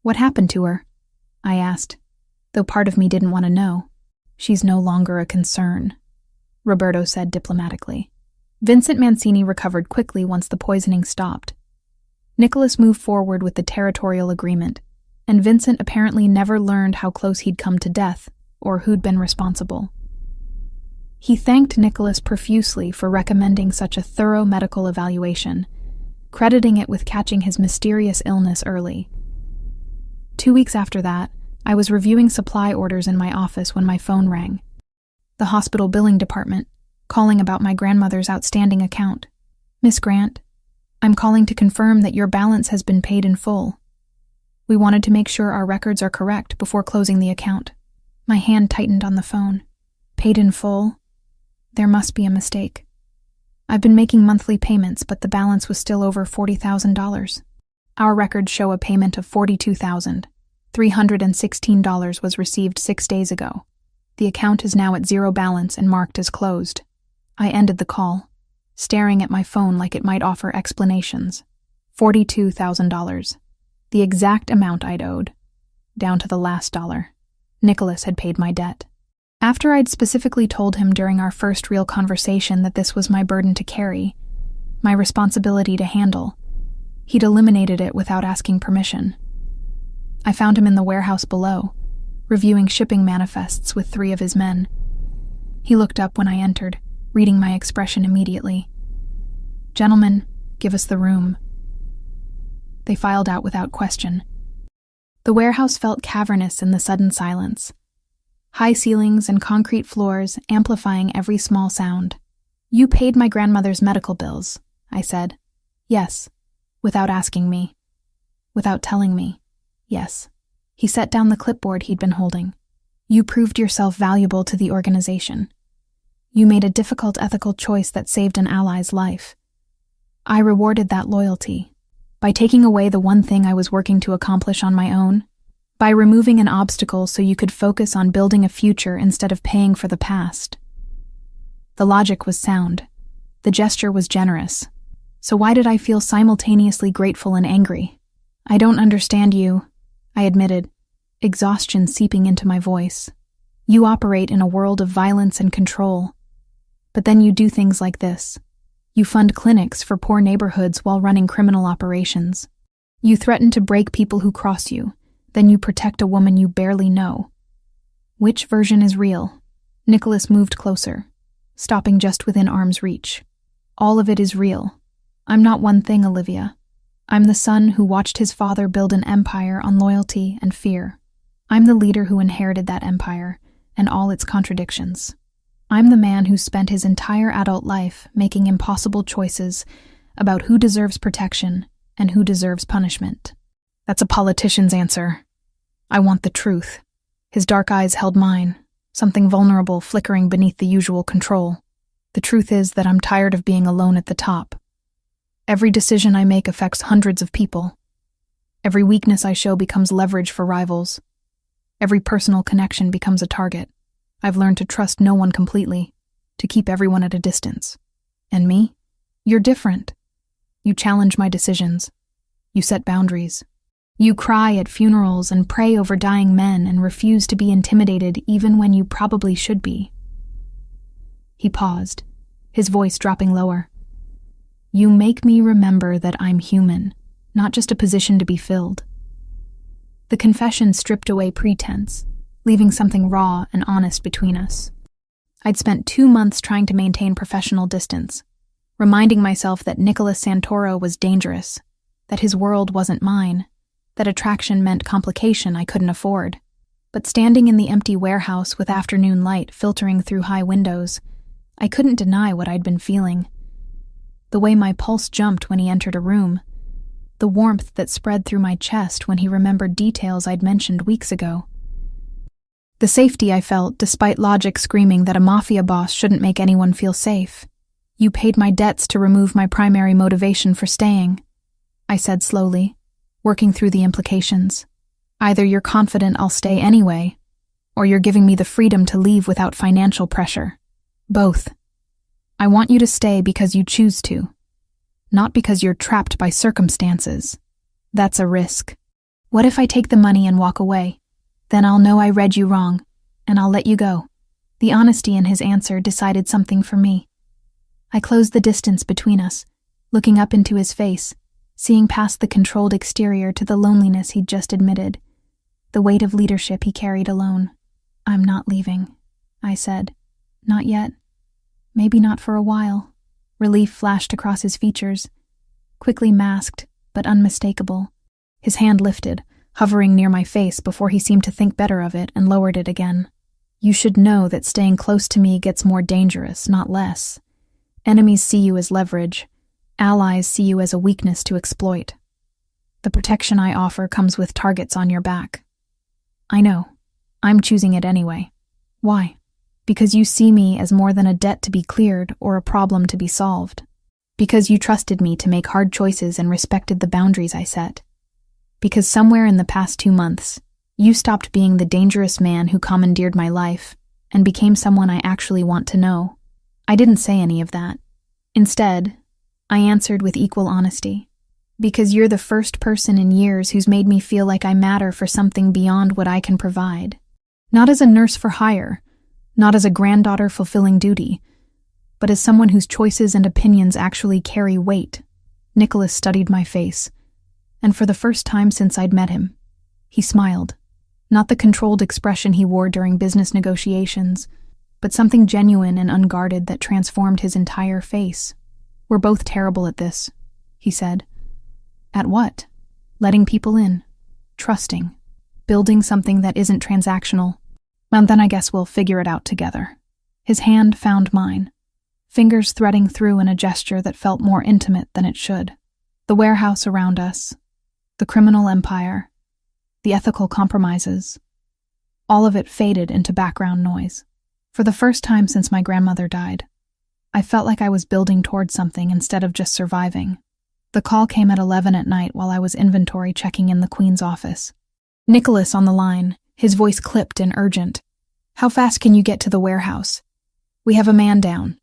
What happened to her? I asked, though part of me didn't want to know. She's no longer a concern, Roberto said diplomatically. Vincent Mancini recovered quickly once the poisoning stopped. Nicholas moved forward with the territorial agreement, and Vincent apparently never learned how close he'd come to death or who'd been responsible. He thanked Nicholas profusely for recommending such a thorough medical evaluation, crediting it with catching his mysterious illness early. 2 weeks after that, I was reviewing supply orders in my office when my phone rang. The hospital billing department, calling about my grandmother's outstanding account. Miss Grant, I'm calling to confirm that your balance has been paid in full. We wanted to make sure our records are correct before closing the account. My hand tightened on the phone. Paid in full? There must be a mistake. I've been making monthly payments, but the balance was still over $40,000. Our records show a payment of $42,316 was received 6 days ago. The account is now at zero balance and marked as closed. I ended the call, staring at my phone like it might offer explanations. $42,000. The exact amount I'd owed, down to the last dollar. Nicholas had paid my debt. After I'd specifically told him during our first real conversation that this was my burden to carry, my responsibility to handle, he'd eliminated it without asking permission. I found him in the warehouse below, reviewing shipping manifests with 3 of his men. He looked up when I entered, reading my expression immediately. Gentlemen, give us the room. They filed out without question. The warehouse felt cavernous in the sudden silence. High ceilings and concrete floors amplifying every small sound. You paid my grandmother's medical bills, I said. Yes, without asking me. Without telling me. Yes. He set down the clipboard he'd been holding. You proved yourself valuable to the organization. You made a difficult ethical choice that saved an ally's life. I rewarded that loyalty by taking away the one thing I was working to accomplish on my own, by removing an obstacle so you could focus on building a future instead of paying for the past. The logic was sound. The gesture was generous. So why did I feel simultaneously grateful and angry? I don't understand you, I admitted, exhaustion seeping into my voice. You operate in a world of violence and control. But then you do things like this. You fund clinics for poor neighborhoods while running criminal operations. You threaten to break people who cross you, Then you protect a woman you barely know. Which version is real? Nicholas moved closer, stopping just within arm's reach. All of it is real. I'm not one thing, Olivia. I'm the son who watched his father build an empire on loyalty and fear. I'm the leader who inherited that empire and all its contradictions. I'm the man who spent his entire adult life making impossible choices about who deserves protection and who deserves punishment. That's a politician's answer. I want the truth. His dark eyes held mine, something vulnerable flickering beneath the usual control. The truth is that I'm tired of being alone at the top. Every decision I make affects hundreds of people. Every weakness I show becomes leverage for rivals. Every personal connection becomes a target. I've learned to trust no one completely, to keep everyone at a distance. And me? You're different. You challenge my decisions. You set boundaries. You cry at funerals and pray over dying men and refuse to be intimidated even when you probably should be. He paused, his voice dropping lower. You make me remember that I'm human, not just a position to be filled. The confession stripped away pretense, leaving something raw and honest between us. I'd spent 2 months trying to maintain professional distance, reminding myself that Nicholas Santoro was dangerous, that his world wasn't mine, that attraction meant complication I couldn't afford. But standing in the empty warehouse with afternoon light filtering through high windows, I couldn't deny what I'd been feeling. The way my pulse jumped when he entered a room, the warmth that spread through my chest when he remembered details I'd mentioned weeks ago. The safety I felt despite logic screaming that a mafia boss shouldn't make anyone feel safe. You paid my debts to remove my primary motivation for staying, I said slowly, working through the implications. Either you're confident I'll stay anyway, or you're giving me the freedom to leave without financial pressure. Both. I want you to stay because you choose to, not because you're trapped by circumstances. That's a risk. What if I take the money and walk away? Then I'll know I read you wrong, and I'll let you go. The honesty in his answer decided something for me. I closed the distance between us, looking up into his face, seeing past the controlled exterior to the loneliness he'd just admitted, the weight of leadership he carried alone. I'm not leaving, I said. Not yet. Maybe not for a while. Relief flashed across his features, quickly masked, but unmistakable. His hand lifted, hovering near my face before he seemed to think better of it and lowered it again. You should know that staying close to me gets more dangerous, not less. Enemies see you as leverage. Allies see you as a weakness to exploit. The protection I offer comes with targets on your back. I know. I'm choosing it anyway. Why? Because you see me as more than a debt to be cleared or a problem to be solved. Because you trusted me to make hard choices and respected the boundaries I set. Because somewhere in the past 2 months, you stopped being the dangerous man who commandeered my life and became someone I actually want to know. I didn't say any of that. Instead, I answered with equal honesty. Because you're the first person in years who's made me feel like I matter for something beyond what I can provide. Not as a nurse for hire, not as a granddaughter fulfilling duty, but as someone whose choices and opinions actually carry weight. Nicholas studied my face, and for the first time since I'd met him, he smiled. Not the controlled expression he wore during business negotiations, but something genuine and unguarded that transformed his entire face. We're both terrible at this, he said. At what? Letting people in. Trusting. Building something that isn't transactional. And then I guess we'll figure it out together. His hand found mine, fingers threading through in a gesture that felt more intimate than it should. The warehouse around us, the criminal empire, the ethical compromises, all of it faded into background noise. For the first time since my grandmother died, I felt like I was building towards something instead of just surviving. The call came at 11 at night while I was inventory checking in the Queen's office. Nicholas on the line, his voice clipped and urgent. How fast can you get to the warehouse? We have a man down.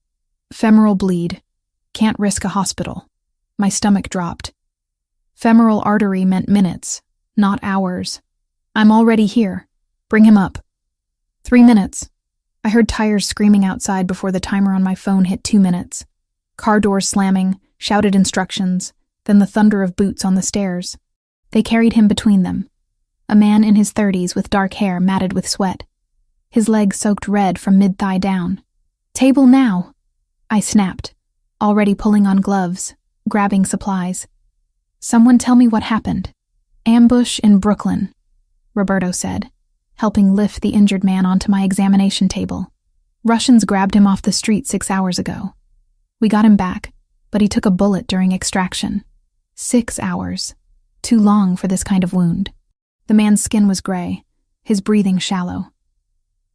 Femoral bleed. Can't risk a hospital. My stomach dropped. Femoral artery meant minutes, not hours. I'm already here. Bring him up. 3 minutes. I heard tires screaming outside before the timer on my phone hit 2 minutes. Car doors slamming, shouted instructions, then the thunder of boots on the stairs. They carried him between them. A man in his 30s with dark hair matted with sweat. His legs soaked red from mid-thigh down. "Table now!" I snapped, already pulling on gloves, grabbing supplies. "Someone tell me what happened." "Ambush in Brooklyn," Roberto said, helping lift the injured man onto my examination table. "Russians grabbed him off the street 6 hours ago. We got him back, but he took a bullet during extraction. 6 hours. Too long for this kind of wound." The man's skin was gray, his breathing shallow.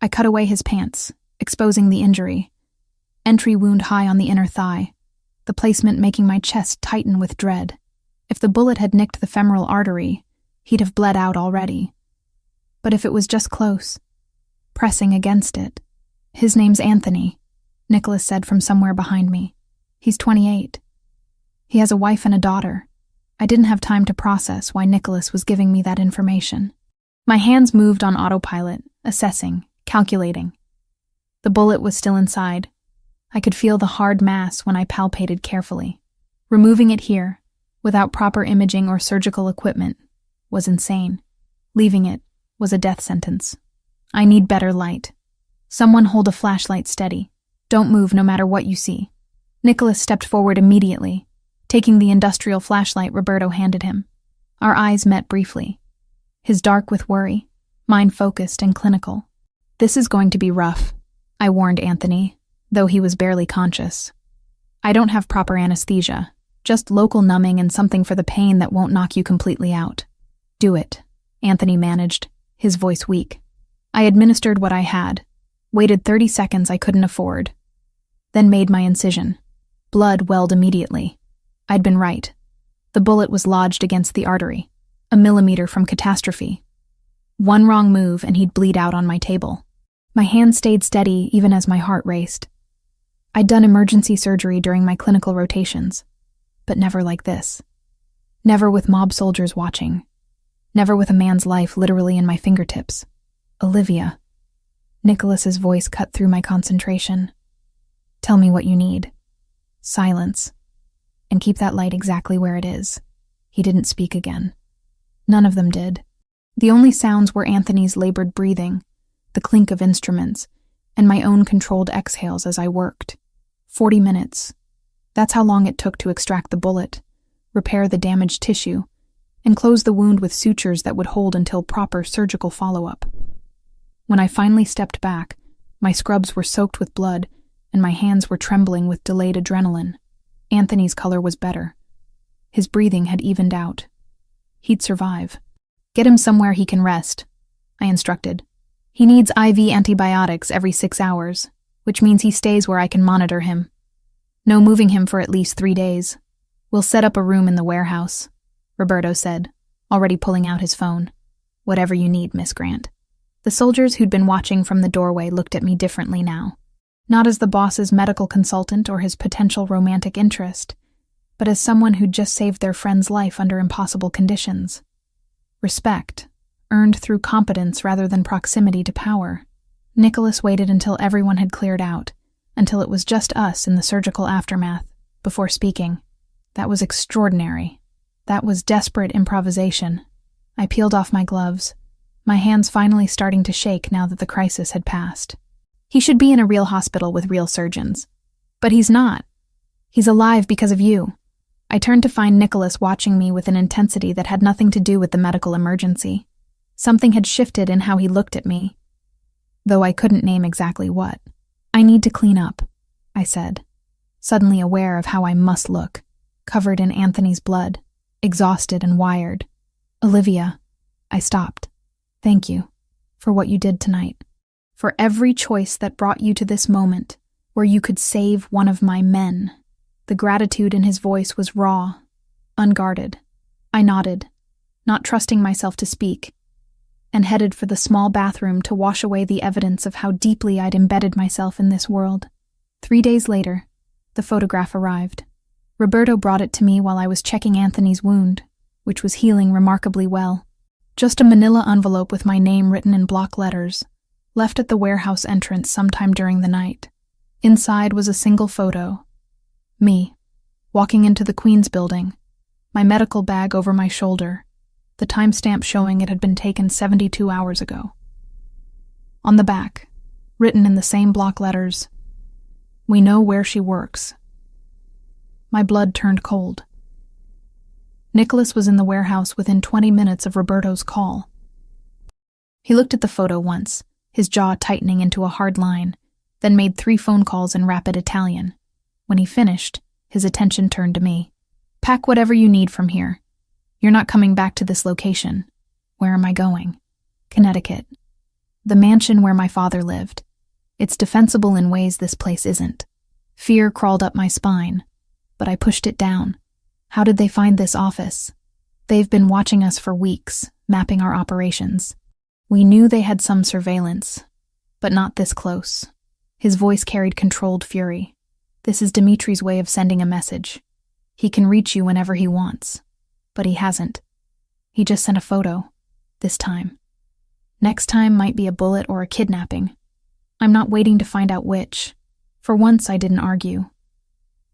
I cut away his pants, exposing the injury. Entry wound high on the inner thigh, the placement making my chest tighten with dread. If the bullet had nicked the femoral artery, he'd have bled out already. But if it was just close, pressing against it. "His name's Anthony," Nicholas said from somewhere behind me. "He's 28. He has a wife and a daughter." I didn't have time to process why Nicholas was giving me that information. My hands moved on autopilot, assessing, calculating. The bullet was still inside. I could feel the hard mass when I palpated carefully. Removing it here, without proper imaging or surgical equipment, was insane. Leaving it was a death sentence. "I need better light. Someone hold a flashlight steady. Don't move no matter what you see." Nicholas stepped forward immediately, taking the industrial flashlight Roberto handed him. Our eyes met briefly. His dark with worry, mine focused and clinical. "This is going to be rough," I warned Anthony, though he was barely conscious. "I don't have proper anesthesia, just local numbing and something for the pain that won't knock you completely out." "Do it," Anthony managed, his voice weak. I administered what I had, waited 30 seconds I couldn't afford, then made my incision. Blood welled immediately. I'd been right. The bullet was lodged against the artery, a millimeter from catastrophe. One wrong move and he'd bleed out on my table. My hand stayed steady even as my heart raced. I'd done emergency surgery during my clinical rotations, but never like this. Never with mob soldiers watching. Never with a man's life literally in my fingertips. "Olivia." Nicholas's voice cut through my concentration. "Tell me what you need." Silence. "And keep that light exactly where it is." He didn't speak again. None of them did. The only sounds were Anthony's labored breathing, the clink of instruments, and my own controlled exhales as I worked. 40 minutes. That's how long it took to extract the bullet, repair the damaged tissue, and close the wound with sutures that would hold until proper surgical follow-up. When I finally stepped back, my scrubs were soaked with blood, and my hands were trembling with delayed adrenaline. Anthony's color was better. His breathing had evened out. He'd survive. "Get him somewhere he can rest," I instructed. "He needs IV antibiotics every 6 hours, which means he stays where I can monitor him. No moving him for at least 3 days. We'll set up a room in the warehouse," Roberto said, already pulling out his phone. "Whatever you need, Miss Grant." The soldiers who'd been watching from the doorway looked at me differently now. Not as the boss's medical consultant or his potential romantic interest, but as someone who'd just saved their friend's life under impossible conditions. Respect, earned through competence rather than proximity to power. Nicholas waited until everyone had cleared out, until it was just us in the surgical aftermath, before speaking. That was extraordinary. That was desperate improvisation. I peeled off my gloves, my hands finally starting to shake now that the crisis had passed. "He should be in a real hospital with real surgeons. But he's not. He's alive because of you." I turned to find Nicholas watching me with an intensity that had nothing to do with the medical emergency. Something had shifted in how he looked at me, though I couldn't name exactly what. "I need to clean up," I said, suddenly aware of how I must look, covered in Anthony's blood, exhausted and wired. "Olivia," I stopped. "Thank you for what you did tonight. For every choice that brought you to this moment, where you could save one of my men." The gratitude in his voice was raw, unguarded. I nodded, not trusting myself to speak, and headed for the small bathroom to wash away the evidence of how deeply I'd embedded myself in this world. 3 days later, the photograph arrived. Roberto brought it to me while I was checking Anthony's wound, which was healing remarkably well. Just a manila envelope with my name written in block letters, left at the warehouse entrance sometime during the night. Inside was a single photo. Me, walking into the Queen's building, my medical bag over my shoulder, the timestamp showing it had been taken 72 hours ago. On the back, written in the same block letters, "We know where she works." My blood turned cold. Nicholas was in the warehouse within 20 minutes of Roberto's call. He looked at the photo once, his jaw tightening into a hard line, then made 3 phone calls in rapid Italian. When he finished, his attention turned to me. "Pack whatever you need from here. You're not coming back to this location." "Where am I going?" "Connecticut. The mansion where my father lived. It's defensible in ways this place isn't." Fear crawled up my spine, but I pushed it down. How did they find this office? They've been watching us for weeks, mapping our operations. We knew they had some surveillance, but not this close. His voice carried controlled fury. "This is Dimitri's way of sending a message. He can reach you whenever he wants. But he hasn't. He just sent a photo. This time. Next time might be a bullet or a kidnapping. I'm not waiting to find out which." For once, I didn't argue.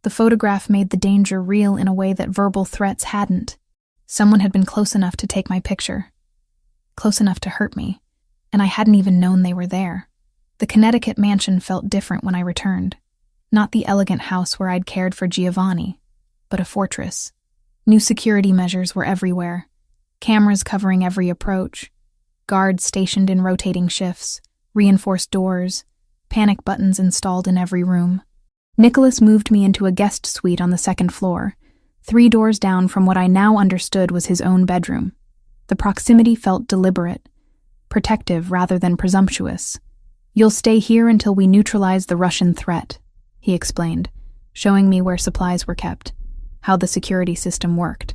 The photograph made the danger real in a way that verbal threats hadn't. Someone had been close enough to take my picture. Close enough to hurt me, and I hadn't even known they were there. The Connecticut mansion felt different when I returned. Not the elegant house where I'd cared for Giovanni, but a fortress. New security measures were everywhere. Cameras covering every approach. Guards stationed in rotating shifts. Reinforced doors. Panic buttons installed in every room. Nicholas moved me into a guest suite on the 2nd floor, 3 doors down from what I now understood was his own bedroom. The proximity felt deliberate, protective rather than presumptuous. "You'll stay here until we neutralize the Russian threat," he explained, showing me where supplies were kept, how the security system worked.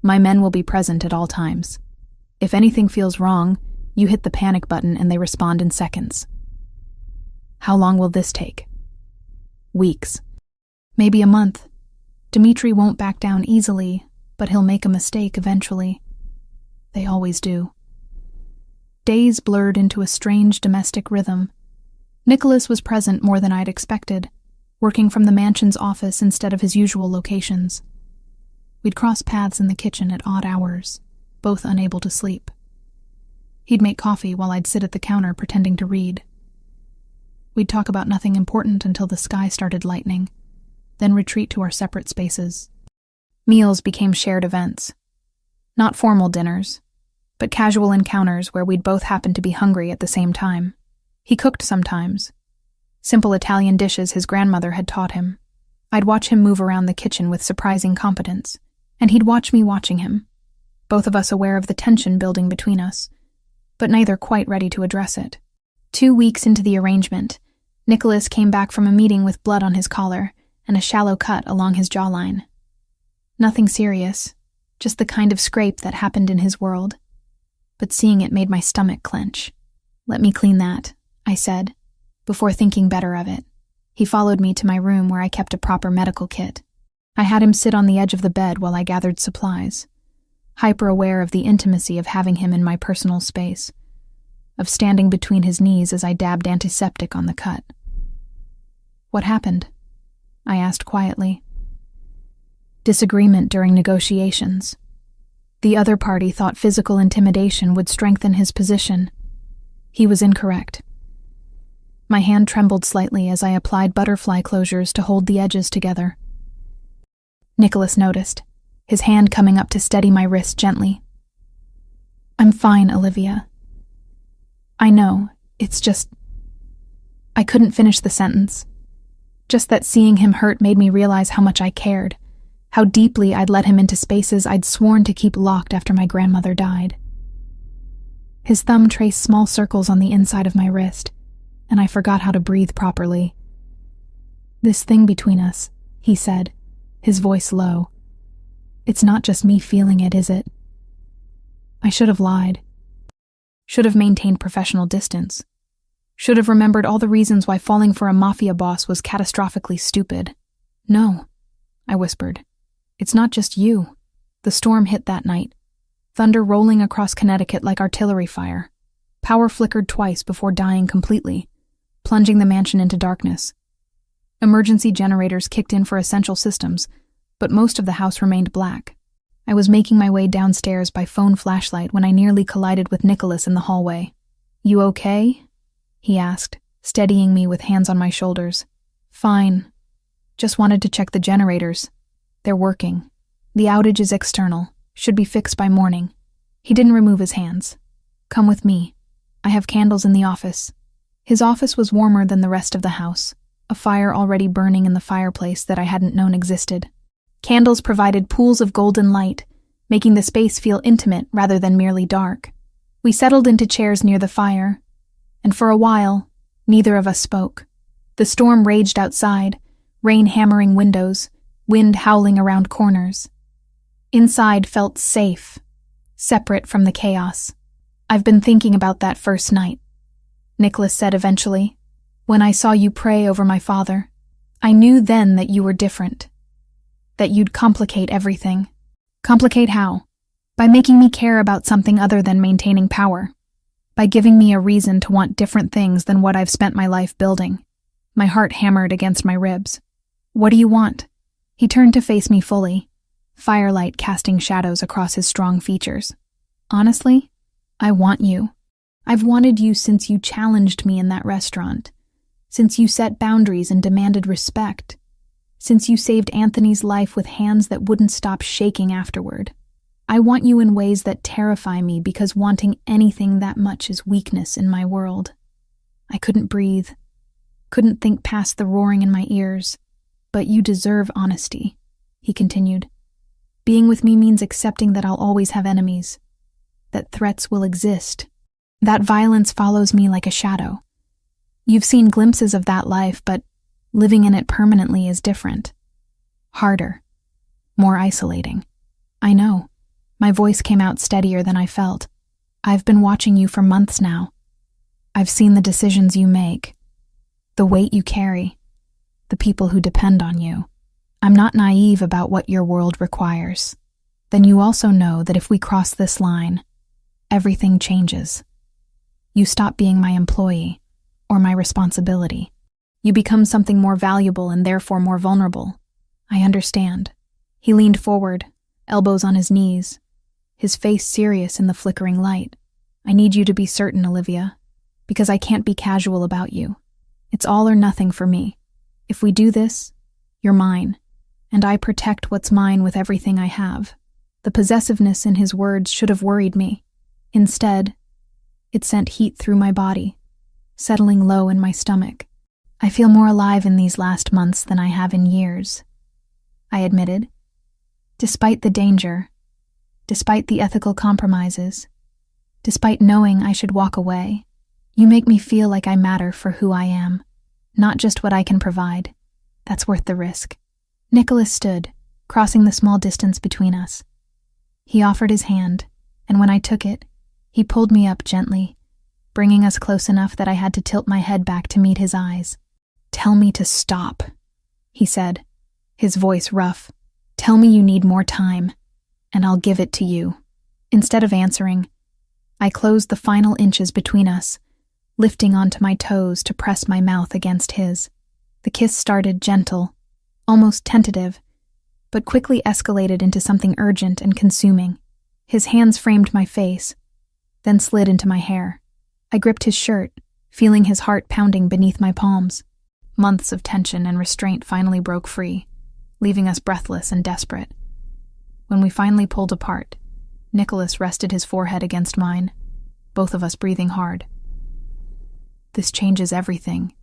"My men will be present at all times. If anything feels wrong, you hit the panic button and they respond in seconds." "How long will this take?" "Weeks. Maybe a month. Dimitri won't back down easily, but he'll make a mistake eventually. They always do." Days blurred into a strange domestic rhythm. Nicholas was present more than I'd expected, working from the mansion's office instead of his usual locations. We'd cross paths in the kitchen at odd hours, both unable to sleep. He'd make coffee while I'd sit at the counter pretending to read. We'd talk about nothing important until the sky started lightening, then retreat to our separate spaces. Meals became shared events. Not formal dinners, but casual encounters where we'd both happen to be hungry at the same time. He cooked sometimes. Simple Italian dishes his grandmother had taught him. I'd watch him move around the kitchen with surprising competence, and he'd watch me watching him, both of us aware of the tension building between us, but neither quite ready to address it. 2 weeks into the arrangement, Nicholas came back from a meeting with blood on his collar and a shallow cut along his jawline. Nothing serious, just the kind of scrape that happened in his world. But seeing it made my stomach clench. "Let me clean that," I said, before thinking better of it. He followed me to my room where I kept a proper medical kit. I had him sit on the edge of the bed while I gathered supplies, hyper-aware of the intimacy of having him in my personal space, of standing between his knees as I dabbed antiseptic on the cut. "What happened?" I asked quietly. "Disagreement during negotiations. The other party thought physical intimidation would strengthen his position. He was incorrect." My hand trembled slightly as I applied butterfly closures to hold the edges together. Nicholas noticed, his hand coming up to steady my wrist gently. "I'm fine, Olivia. I know, it's just..." I couldn't finish the sentence. Just that seeing him hurt made me realize how much I cared, how deeply I'd let him into spaces I'd sworn to keep locked after my grandmother died. His thumb traced small circles on the inside of my wrist, and I forgot how to breathe properly. "This thing between us," he said, his voice low. "It's not just me feeling it, is it?" I should have lied. Should have maintained professional distance. Should have remembered all the reasons why falling for a Mafia boss was catastrophically stupid. "No," I whispered. "It's not just you." The storm hit that night, thunder rolling across Connecticut like artillery fire. Power flickered twice before dying completely, plunging the mansion into darkness. Emergency generators kicked in for essential systems, but most of the house remained black. I was making my way downstairs by phone flashlight when I nearly collided with Nicholas in the hallway. "You okay?" he asked, steadying me with hands on my shoulders. "Fine. Just wanted to check the generators. They're working. The outage is external. Should be fixed by morning." He didn't remove his hands. "Come with me. I have candles in the office." His office was warmer than the rest of the house, a fire already burning in the fireplace that I hadn't known existed. Candles provided pools of golden light, making the space feel intimate rather than merely dark. We settled into chairs near the fire, and for a while, neither of us spoke. The storm raged outside, rain hammering windows, wind howling around corners. Inside felt safe, separate from the chaos. "I've been thinking about that first night," Nicholas said eventually. "When I saw you pray over my father, I knew then that you were different. That you'd complicate everything." "Complicate how?" "By making me care about something other than maintaining power. By giving me a reason to want different things than what I've spent my life building." My heart hammered against my ribs. "What do you want?" He turned to face me fully, firelight casting shadows across his strong features. "Honestly, I want you. I've wanted you since you challenged me in that restaurant, since you set boundaries and demanded respect, since you saved Anthony's life with hands that wouldn't stop shaking afterward. I want you in ways that terrify me because wanting anything that much is weakness in my world." I couldn't breathe, couldn't think past the roaring in my ears. "But you deserve honesty," he continued. "Being with me means accepting that I'll always have enemies, that threats will exist, that violence follows me like a shadow. You've seen glimpses of that life, but living in it permanently is different. Harder. More isolating." "I know." My voice came out steadier than I felt. "I've been watching you for months now. I've seen the decisions you make, the weight you carry, the people who depend on you. I'm not naive about what your world requires. Then you also know that if we cross this line, everything changes. You stop being my employee or my responsibility. You become something more valuable and therefore more vulnerable. I understand." He leaned forward, elbows on his knees, his face serious in the flickering light. "I need you to be certain, Olivia, because I can't be casual about you. It's all or nothing for me. If we do this, you're mine, and I protect what's mine with everything I have." The possessiveness in his words should have worried me. Instead, it sent heat through my body, settling low in my stomach. "I feel more alive in these last months than I have in years," I admitted. "Despite the danger, despite the ethical compromises, despite knowing I should walk away, you make me feel like I matter for who I am, not just what I can provide. That's worth the risk." Nicholas stood, crossing the small distance between us. He offered his hand, and when I took it, he pulled me up gently, bringing us close enough that I had to tilt my head back to meet his eyes. "Tell me to stop," he said, his voice rough. "Tell me you need more time, and I'll give it to you." Instead of answering, I closed the final inches between us, lifting onto my toes to press my mouth against his. The kiss started gentle, almost tentative, but quickly escalated into something urgent and consuming. His hands framed my face, then slid into my hair. I gripped his shirt, feeling his heart pounding beneath my palms. Months of tension and restraint finally broke free, leaving us breathless and desperate. When we finally pulled apart, Nicholas rested his forehead against mine, both of us breathing hard. "This changes everything,"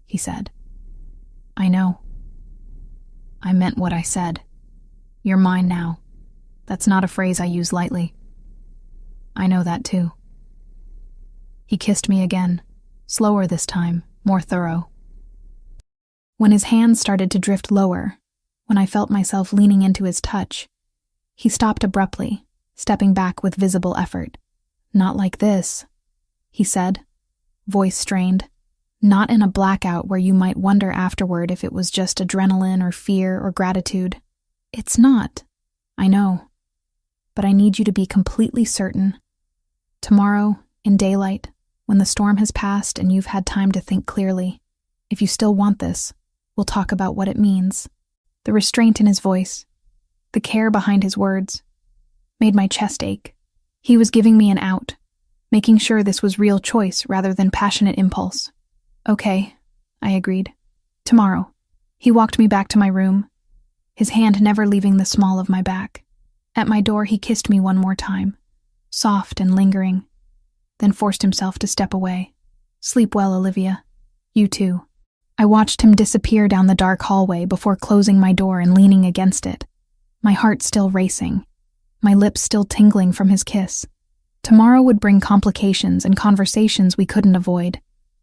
he said. "I know. I meant what I said. You're mine now. That's not a phrase I use lightly. I know that too." He kissed me again, slower this time, more thorough. When his hands started to drift lower, when I felt myself leaning into his touch, he stopped abruptly, stepping back with visible effort. "Not like this," he said, voice strained. "Not in a blackout where you might wonder afterward if it was just adrenaline or fear or gratitude. It's not, I know. But I need you to be completely certain. Tomorrow, in daylight, when the storm has passed and you've had time to think clearly, if you still want this, we'll talk about what it means." The restraint in his voice, the care behind his words, made my chest ache. He was giving me an out, making sure this was real choice rather than passionate impulse. Okay, I agreed. Tomorrow. He walked me back to my room, his hand never leaving the small of my back. At my door, he kissed me one more time, soft and lingering, then forced himself to step away. Sleep well, Olivia. You too. I watched him disappear down the dark hallway before closing my door and leaning against it, my heart still racing, my lips still tingling from his kiss. Tomorrow would bring complications and conversations we couldn't avoid.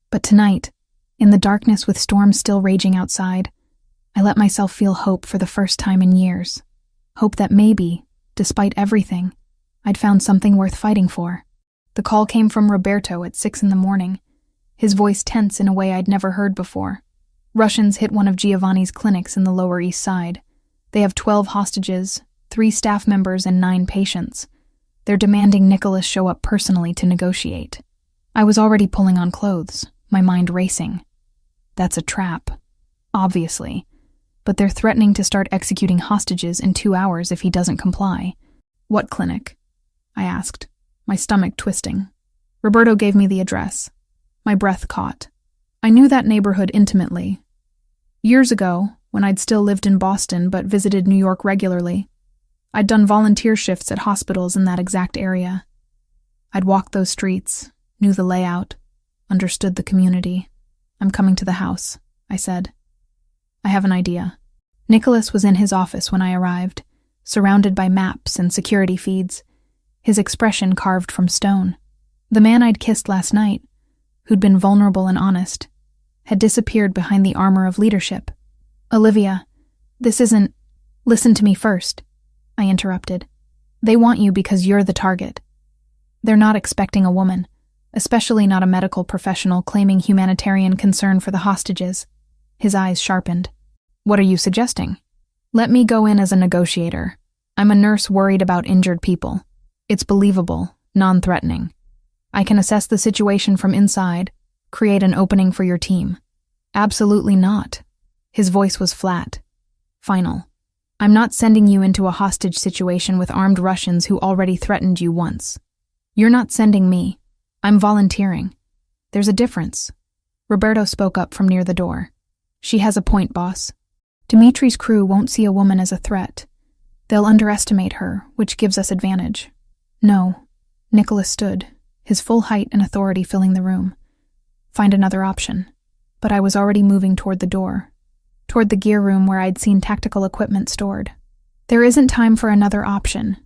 But tonight, in the darkness with storms still raging outside, I let myself feel hope for the first time in years. Hope that maybe, despite everything, I'd found something worth fighting for. The call came from Roberto at 6 a.m, his voice tense in a way I'd never heard before. Russians hit one of Giovanni's clinics in the Lower East Side. They have 12 hostages, 3 staff members, and 9 patients. They're demanding Nicholas show up personally to negotiate. I was already pulling on clothes, my mind racing. That's a trap, obviously. But they're threatening to start executing hostages in 2 hours if he doesn't comply. What clinic? I asked, my stomach twisting. Roberto gave me the address. My breath caught. I knew that neighborhood intimately. Years ago, when I'd still lived in Boston but visited New York regularly, I'd done volunteer shifts at hospitals in that exact area. I'd walked those streets, knew the layout, understood the community. I'm coming to the house, I said. I have an idea. Nicholas was in his office when I arrived, surrounded by maps and security feeds, his expression carved from stone. The man I'd kissed last night, who'd been vulnerable and honest, had disappeared behind the armor of leadership. Olivia, this isn't— Listen to me first, I interrupted. They want you because you're the target. They're not expecting a woman, especially not a medical professional claiming humanitarian concern for the hostages. His eyes sharpened. What are you suggesting? Let me go in as a negotiator. I'm a nurse worried about injured people. It's believable, non-threatening. I can assess the situation from inside, create an opening for your team. Absolutely not. His voice was flat, final. I'm not sending you into a hostage situation with armed Russians who already threatened you once. You're not sending me. I'm volunteering. There's a difference. Roberto spoke up from near the door. She has a point, boss. Dimitri's crew won't see a woman as a threat. They'll underestimate her, which gives us advantage. No. Nicholas stood, his full height and authority filling the room. Find another option. But I was already moving toward the door, toward the gear room where I'd seen tactical equipment stored. There isn't time for another option.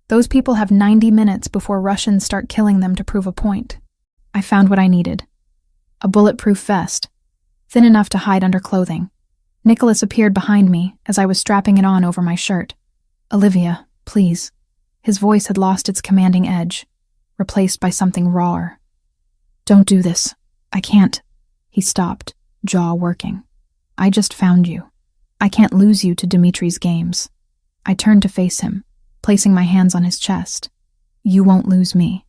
Those people have 90 minutes before Russians start killing them to prove a point. I found what I needed. A bulletproof vest, thin enough to hide under clothing. Nicholas appeared behind me as I was strapping it on over my shirt. Olivia, please. His voice had lost its commanding edge, replaced by something rawer. Don't do this. I can't. He stopped, jaw working. I just found you. I can't lose you to Dimitri's games. I turned to face him, placing my hands on his chest. You won't lose me,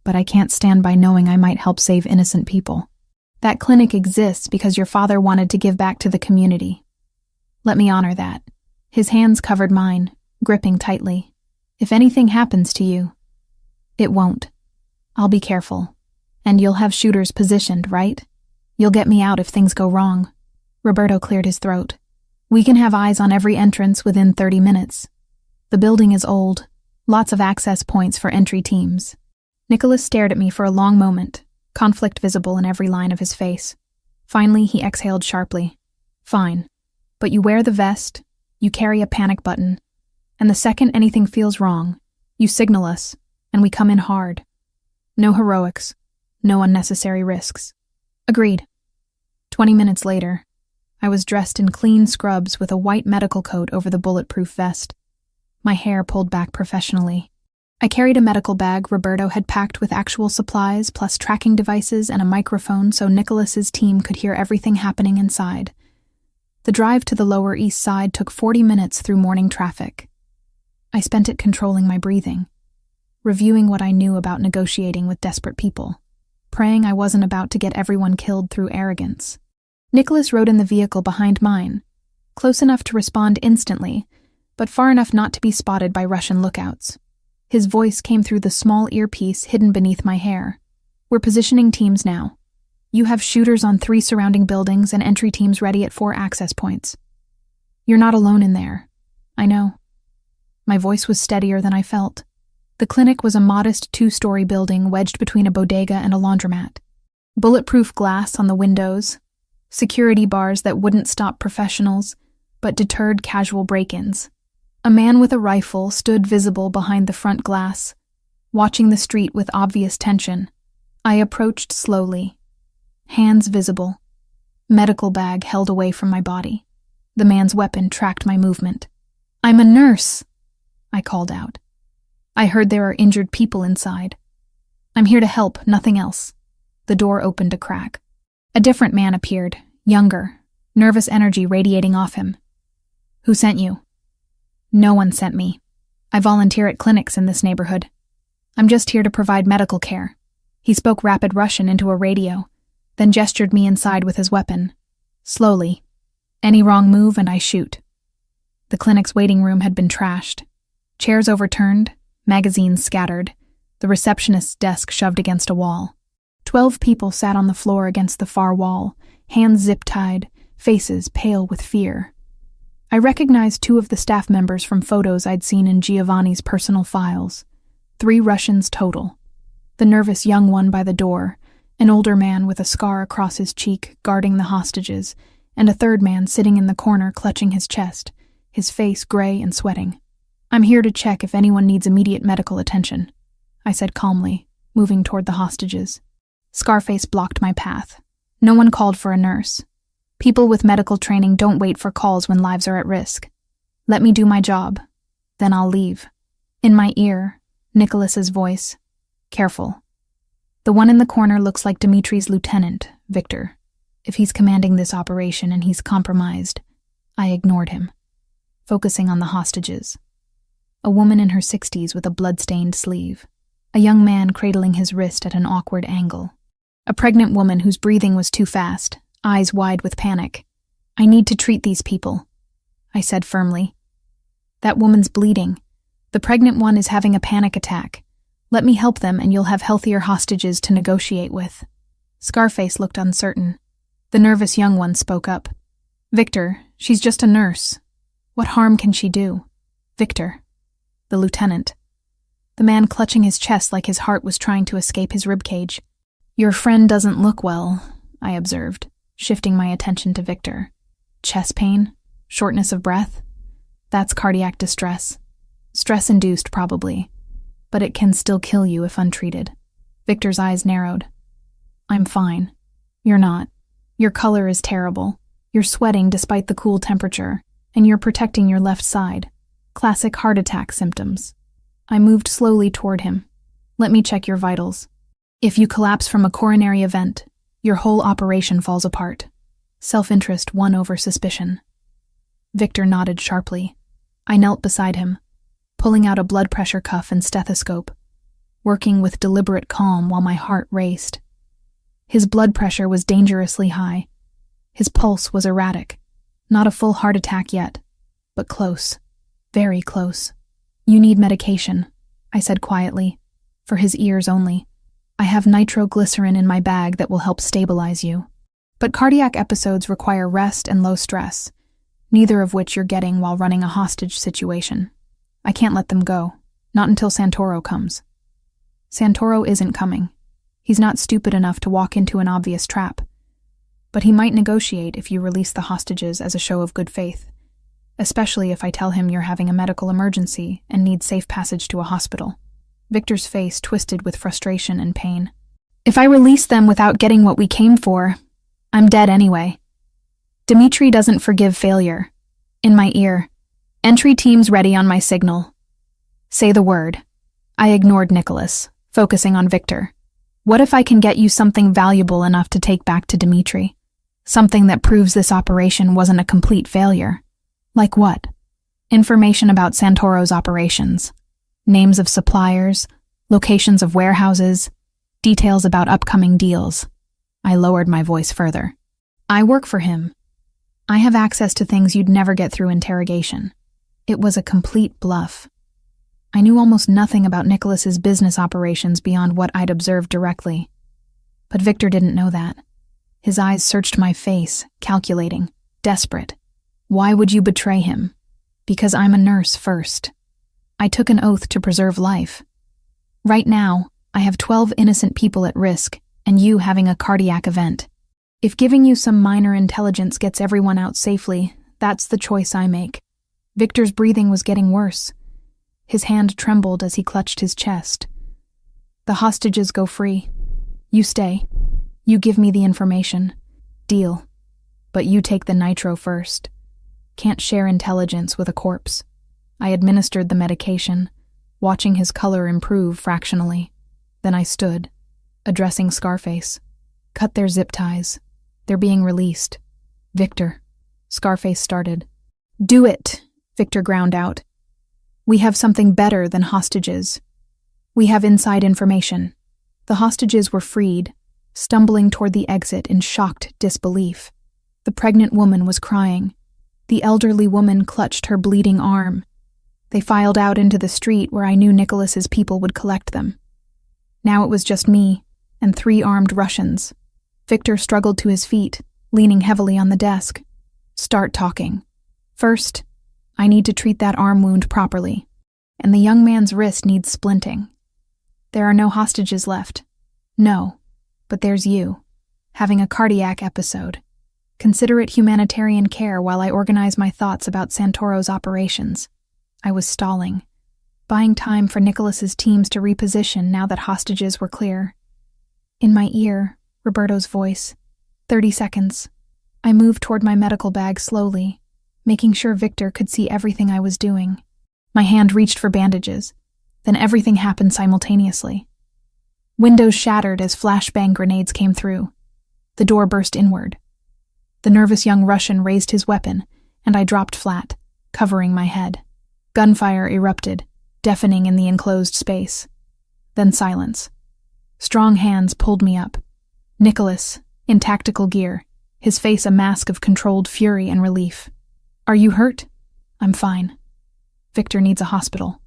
but I can't stand by knowing I might help save innocent people. That clinic exists because your father wanted to give back to the community. Let me honor that. His hands covered mine, gripping tightly. If anything happens to you, it won't. I'll be careful. And you'll have shooters positioned, right? You'll get me out if things go wrong. Roberto cleared his throat. We can have eyes on every entrance within 30 minutes. The building is old, lots of access points for entry teams. Nicholas stared at me for a long moment, conflict visible in every line of his face. Finally, he exhaled sharply. Fine. But you wear the vest, you carry a panic button, and the second anything feels wrong, you signal us, and we come in hard. No heroics, no unnecessary risks. Agreed. 20 minutes later, I was dressed in clean scrubs with a white medical coat over the bulletproof vest, my hair pulled back professionally. I carried a medical bag Roberto had packed with actual supplies plus tracking devices and a microphone so Nicholas's team could hear everything happening inside. The drive to the Lower East Side took 40 minutes through morning traffic. I spent it controlling my breathing, reviewing what I knew about negotiating with desperate people, praying I wasn't about to get everyone killed through arrogance. Nicholas rode in the vehicle behind mine, close enough to respond instantly, but far enough not to be spotted by Russian lookouts. His voice came through the small earpiece hidden beneath my hair. "We're positioning teams now. You have shooters on 3 surrounding buildings and entry teams ready at 4 access points. You're not alone in there. I know." My voice was steadier than I felt. The clinic was a modest 2-story building wedged between a bodega and a laundromat. Bulletproof glass on the windows, security bars that wouldn't stop professionals, but deterred casual break-ins. A man with a rifle stood visible behind the front glass, watching the street with obvious tension. I approached slowly, hands visible, medical bag held away from my body. The man's weapon tracked my movement. "I'm a nurse," I called out. "I heard there are injured people inside. I'm here to help, nothing else." The door opened a crack. A different man appeared, younger, nervous energy radiating off him. "Who sent you?" "No one sent me. I volunteer at clinics in this neighborhood. I'm just here to provide medical care." He spoke rapid Russian into a radio, then gestured me inside with his weapon. "Slowly. Any wrong move and I shoot." The clinic's waiting room had been trashed. Chairs overturned, magazines scattered, the receptionist's desk shoved against a wall. 12 people sat on the floor against the far wall, hands zip-tied, faces pale with fear. I recognized 2 of the staff members from photos I'd seen in Giovanni's personal files. 3 Russians total. The nervous young one by the door, an older man with a scar across his cheek guarding the hostages, and a third man sitting in the corner clutching his chest, his face gray and sweating. "I'm here to check if anyone needs immediate medical attention," I said calmly, moving toward the hostages. Scarface blocked my path. No one called for a nurse. People with medical training don't wait for calls when lives are at risk. Let me do my job, then I'll leave. In my ear, Nicholas's voice. "Careful. The one in the corner looks like Dimitri's lieutenant, Victor. If he's commanding this operation and he's compromised." I ignored him, focusing on the hostages. A woman in her 60s with a blood-stained sleeve. A young man cradling his wrist at an awkward angle. A pregnant woman whose breathing was too fast, eyes wide with panic. "I need to treat these people," I said firmly. "That woman's bleeding. The pregnant one is having a panic attack. Let me help them and you'll have healthier hostages to negotiate with." Scarface looked uncertain. The nervous young one spoke up. "Victor, she's just a nurse. What harm can she do?" "Victor." The lieutenant. The man clutching his chest like his heart was trying to escape his ribcage. "Your friend doesn't look well," I observed, shifting my attention to Victor. "Chest pain? Shortness of breath? That's cardiac distress. Stress-induced, probably, but it can still kill you if untreated." Victor's eyes narrowed. "I'm fine. You're not. Your color is terrible. You're sweating despite the cool temperature, and you're protecting your left side. Classic heart attack symptoms." I moved slowly toward him. "Let me check your vitals. If you collapse from a coronary event, your whole operation falls apart." Self-interest won over suspicion. Victor nodded sharply. I knelt beside him, pulling out a blood pressure cuff and stethoscope, working with deliberate calm while my heart raced. His blood pressure was dangerously high. His pulse was erratic. Not a full heart attack yet, but close. Very close. "You need medication," I said quietly, for his ears only. "I have nitroglycerin in my bag that will help stabilize you. But cardiac episodes require rest and low stress, neither of which you're getting while running a hostage situation. I can't let them go, not until Santoro comes." "Santoro isn't coming. He's not stupid enough to walk into an obvious trap. But he might negotiate if you release the hostages as a show of good faith, especially if I tell him you're having a medical emergency and need safe passage to a hospital." Victor's face twisted with frustration and pain. "If I release them without getting what we came for, I'm dead anyway. Dimitri doesn't forgive failure." In my ear, "Entry teams ready on my signal. Say the word." I ignored Nicholas, focusing on Victor. "What if I can get you something valuable enough to take back to Dimitri? Something that proves this operation wasn't a complete failure." "Like what?" "Information about Santoro's operations. Names of suppliers, locations of warehouses, details about upcoming deals." I lowered my voice further. "I work for him. I have access to things you'd never get through interrogation." It was a complete bluff. I knew almost nothing about Nicholas's business operations beyond what I'd observed directly. But Victor didn't know that. His eyes searched my face, calculating, desperate. Why would you betray him? Because I'm a nurse first. I took an oath to preserve life. Right now, I have 12 innocent people at risk, and you having a cardiac event. If giving you some minor intelligence gets everyone out safely, that's the choice I make. Victor's breathing was getting worse. His hand trembled as he clutched his chest. The hostages go free. You stay. You give me the information. Deal. But you take the nitro first. Can't share intelligence with a corpse. I administered the medication, watching his color improve fractionally. Then I stood, addressing Scarface. Cut their zip ties. They're being released. Victor. Scarface started. Do it, Victor ground out. We have something better than hostages. We have inside information. The hostages were freed, stumbling toward the exit in shocked disbelief. The pregnant woman was crying. The elderly woman clutched her bleeding arm. They filed out into the street where I knew Nicholas's people would collect them. Now it was just me and 3 armed Russians. Victor struggled to his feet, leaning heavily on the desk. Start talking. First, I need to treat that arm wound properly, and the young man's wrist needs splinting. There are no hostages left. No, but there's you, having a cardiac episode. Consider it humanitarian care while I organize my thoughts about Santoro's operations. I was stalling, buying time for Nicholas's teams to reposition now that hostages were clear. In my ear, Roberto's voice. 30 seconds. I moved toward my medical bag slowly, making sure Victor could see everything I was doing. My hand reached for bandages. Then everything happened simultaneously. Windows shattered as flashbang grenades came through. The door burst inward. The nervous young Russian raised his weapon, and I dropped flat, covering my head. Gunfire erupted, deafening in the enclosed space. Then silence. Strong hands pulled me up. Nicholas, in tactical gear, his face a mask of controlled fury and relief. Are you hurt? I'm fine. Victor needs a hospital.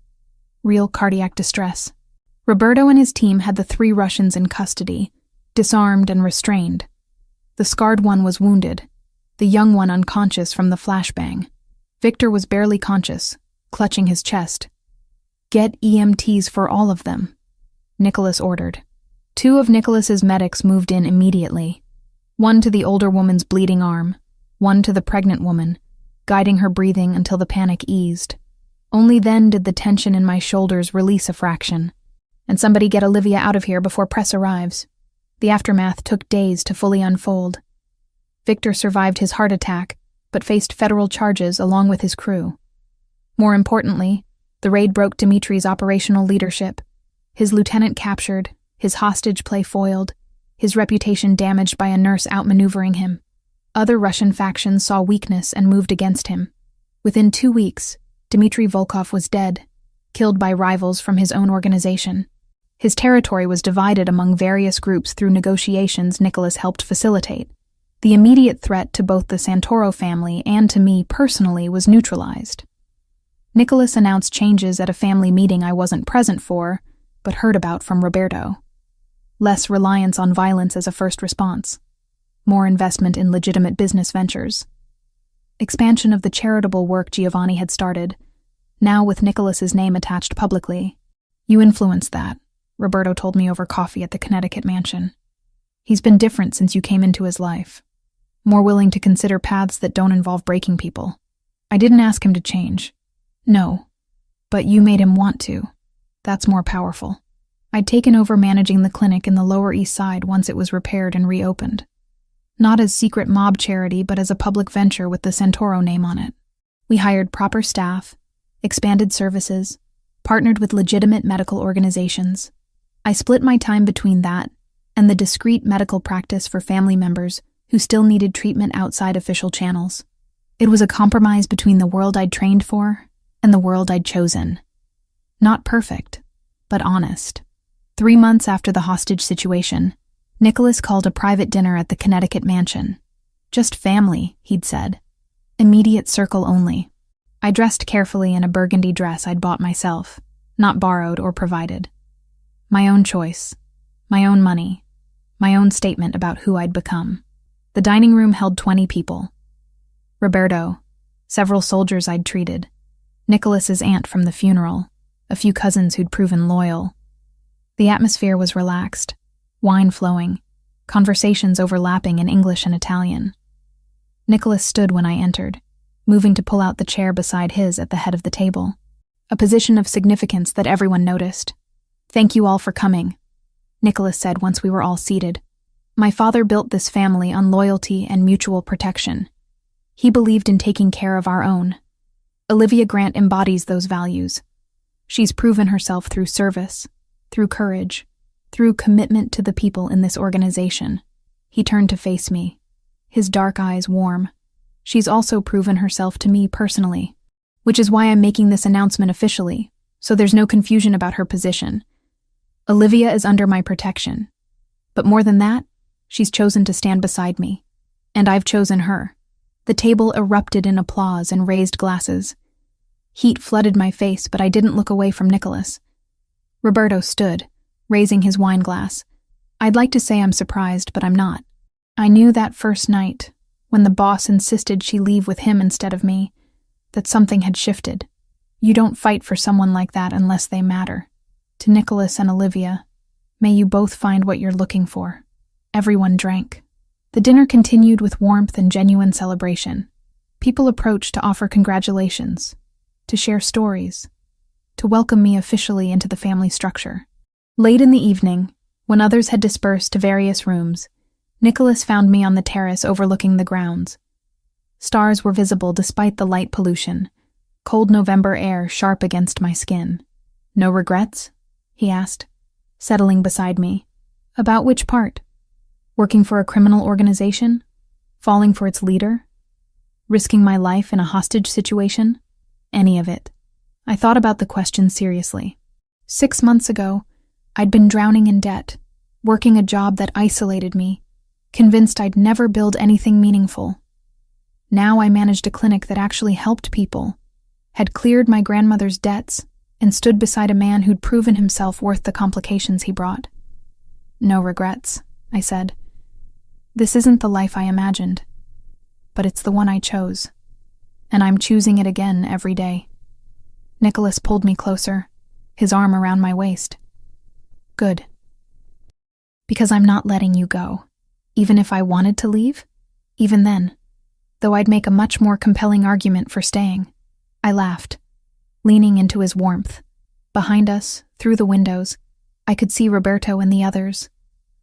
Real cardiac distress. Roberto and his team had the 3 Russians in custody, disarmed and restrained. The scarred one was wounded, the young one unconscious from the flashbang. Victor was barely conscious, clutching his chest. Get EMTs for all of them, Nicholas ordered. 2 of Nicholas's medics moved in immediately. 1 to the older woman's bleeding arm, 1 to the pregnant woman, guiding her breathing until the panic eased. Only then did the tension in my shoulders release a fraction. And somebody get Olivia out of here before press arrives. The aftermath took days to fully unfold. Victor survived his heart attack, but faced federal charges along with his crew. More importantly, the raid broke Dimitri's operational leadership. His lieutenant captured, his hostage play foiled, his reputation damaged by a nurse outmaneuvering him. Other Russian factions saw weakness and moved against him. Within 2 weeks, Dmitry Volkov was dead, killed by rivals from his own organization. His territory was divided among various groups through negotiations Nicholas helped facilitate. The immediate threat to both the Santoro family and to me personally was neutralized. Nicholas announced changes at a family meeting I wasn't present for, but heard about from Roberto. Less reliance on violence as a first response. More investment in legitimate business ventures. Expansion of the charitable work Giovanni had started, now with Nicholas's name attached publicly. You influenced that, Roberto told me over coffee at the Connecticut mansion. He's been different since you came into his life. More willing to consider paths that don't involve breaking people. I didn't ask him to change. No. But you made him want to. That's more powerful. I'd taken over managing the clinic in the Lower East Side once it was repaired and reopened. Not as secret mob charity, but as a public venture with the Santoro name on it. We hired proper staff, expanded services, partnered with legitimate medical organizations. I split my time between that and the discreet medical practice for family members who still needed treatment outside official channels. It was a compromise between the world I'd trained for and the world I'd chosen. Not perfect, but honest. 3 months after the hostage situation, Nicholas called a private dinner at the Connecticut mansion. Just family, he'd said. Immediate circle only. I dressed carefully in a burgundy dress I'd bought myself, not borrowed or provided. My own choice, my own money, my own statement about who I'd become. The dining room held 20 people. Roberto, several soldiers I'd treated, Nicholas's aunt from the funeral, a few cousins who'd proven loyal. The atmosphere was relaxed, wine flowing, conversations overlapping in English and Italian. Nicholas stood when I entered, moving to pull out the chair beside his at the head of the table, a position of significance that everyone noticed. "Thank you all for coming," Nicholas said once we were all seated. "My father built this family on loyalty and mutual protection. He believed in taking care of our own. Olivia Grant embodies those values. She's proven herself through service, through courage, through commitment to the people in this organization." He turned to face me, his dark eyes warm. "She's also proven herself to me personally, which is why I'm making this announcement officially, so there's no confusion about her position. Olivia is under my protection. But more than that, she's chosen to stand beside me. And I've chosen her." The table erupted in applause and raised glasses. Heat flooded my face, but I didn't look away from Nicholas. Roberto stood, raising his wine glass. I'd like to say I'm surprised, but I'm not. I knew that first night, when the boss insisted she leave with him instead of me, that something had shifted. You don't fight for someone like that unless they matter. To Nicholas and Olivia, may you both find what you're looking for. Everyone drank. The dinner continued with warmth and genuine celebration. People approached to offer congratulations, to share stories, to welcome me officially into the family structure. Late in the evening, when others had dispersed to various rooms, Nicholas found me on the terrace overlooking the grounds. Stars were visible despite the light pollution, cold November air sharp against my skin. "No regrets?" he asked, settling beside me. "About which part? Working for a criminal organization? Falling for its leader? Risking my life in a hostage situation? Any of it." I thought about the question seriously. 6 months ago, I'd been drowning in debt, working a job that isolated me, convinced I'd never build anything meaningful. Now I managed a clinic that actually helped people, had cleared my grandmother's debts, and stood beside a man who'd proven himself worth the complications he brought. "No regrets," I said. "This isn't the life I imagined, but it's the one I chose, and I'm choosing it again every day." Nicholas pulled me closer, his arm around my waist. "Good. Because I'm not letting you go, even if I wanted to leave, even then, though I'd make a much more compelling argument for staying." I laughed, leaning into his warmth. Behind us, through the windows, I could see Roberto and the others,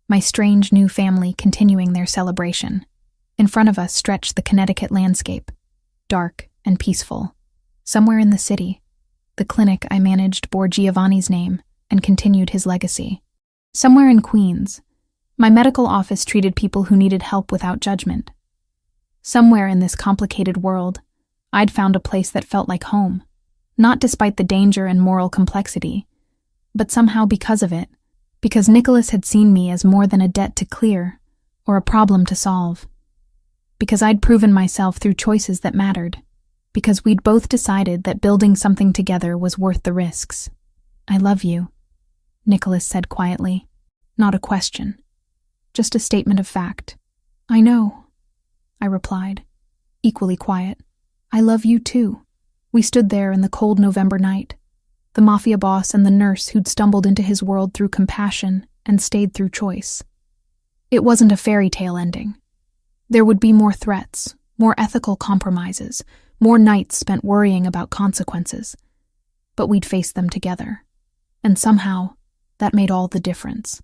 my strange new family continuing their celebration. In front of us stretched the Connecticut landscape, dark and peaceful. Somewhere in the city, the clinic I managed bore Giovanni's name and continued his legacy. Somewhere in Queens, my medical office treated people who needed help without judgment. Somewhere in this complicated world, I'd found a place that felt like home, not despite the danger and moral complexity, but somehow because of it, because Nicholas had seen me as more than a debt to clear or a problem to solve, because I'd proven myself through choices that mattered, because we'd both decided that building something together was worth the risks. "I love you," Nicholas said quietly. Not a question, just a statement of fact. "I know," I replied, equally quiet. "I love you too." We stood there in the cold November night, the Mafia boss and the nurse who'd stumbled into his world through compassion and stayed through choice. It wasn't a fairy tale ending. There would be more threats, more ethical compromises, more nights spent worrying about consequences. But we'd face them together. And somehow, that made all the difference.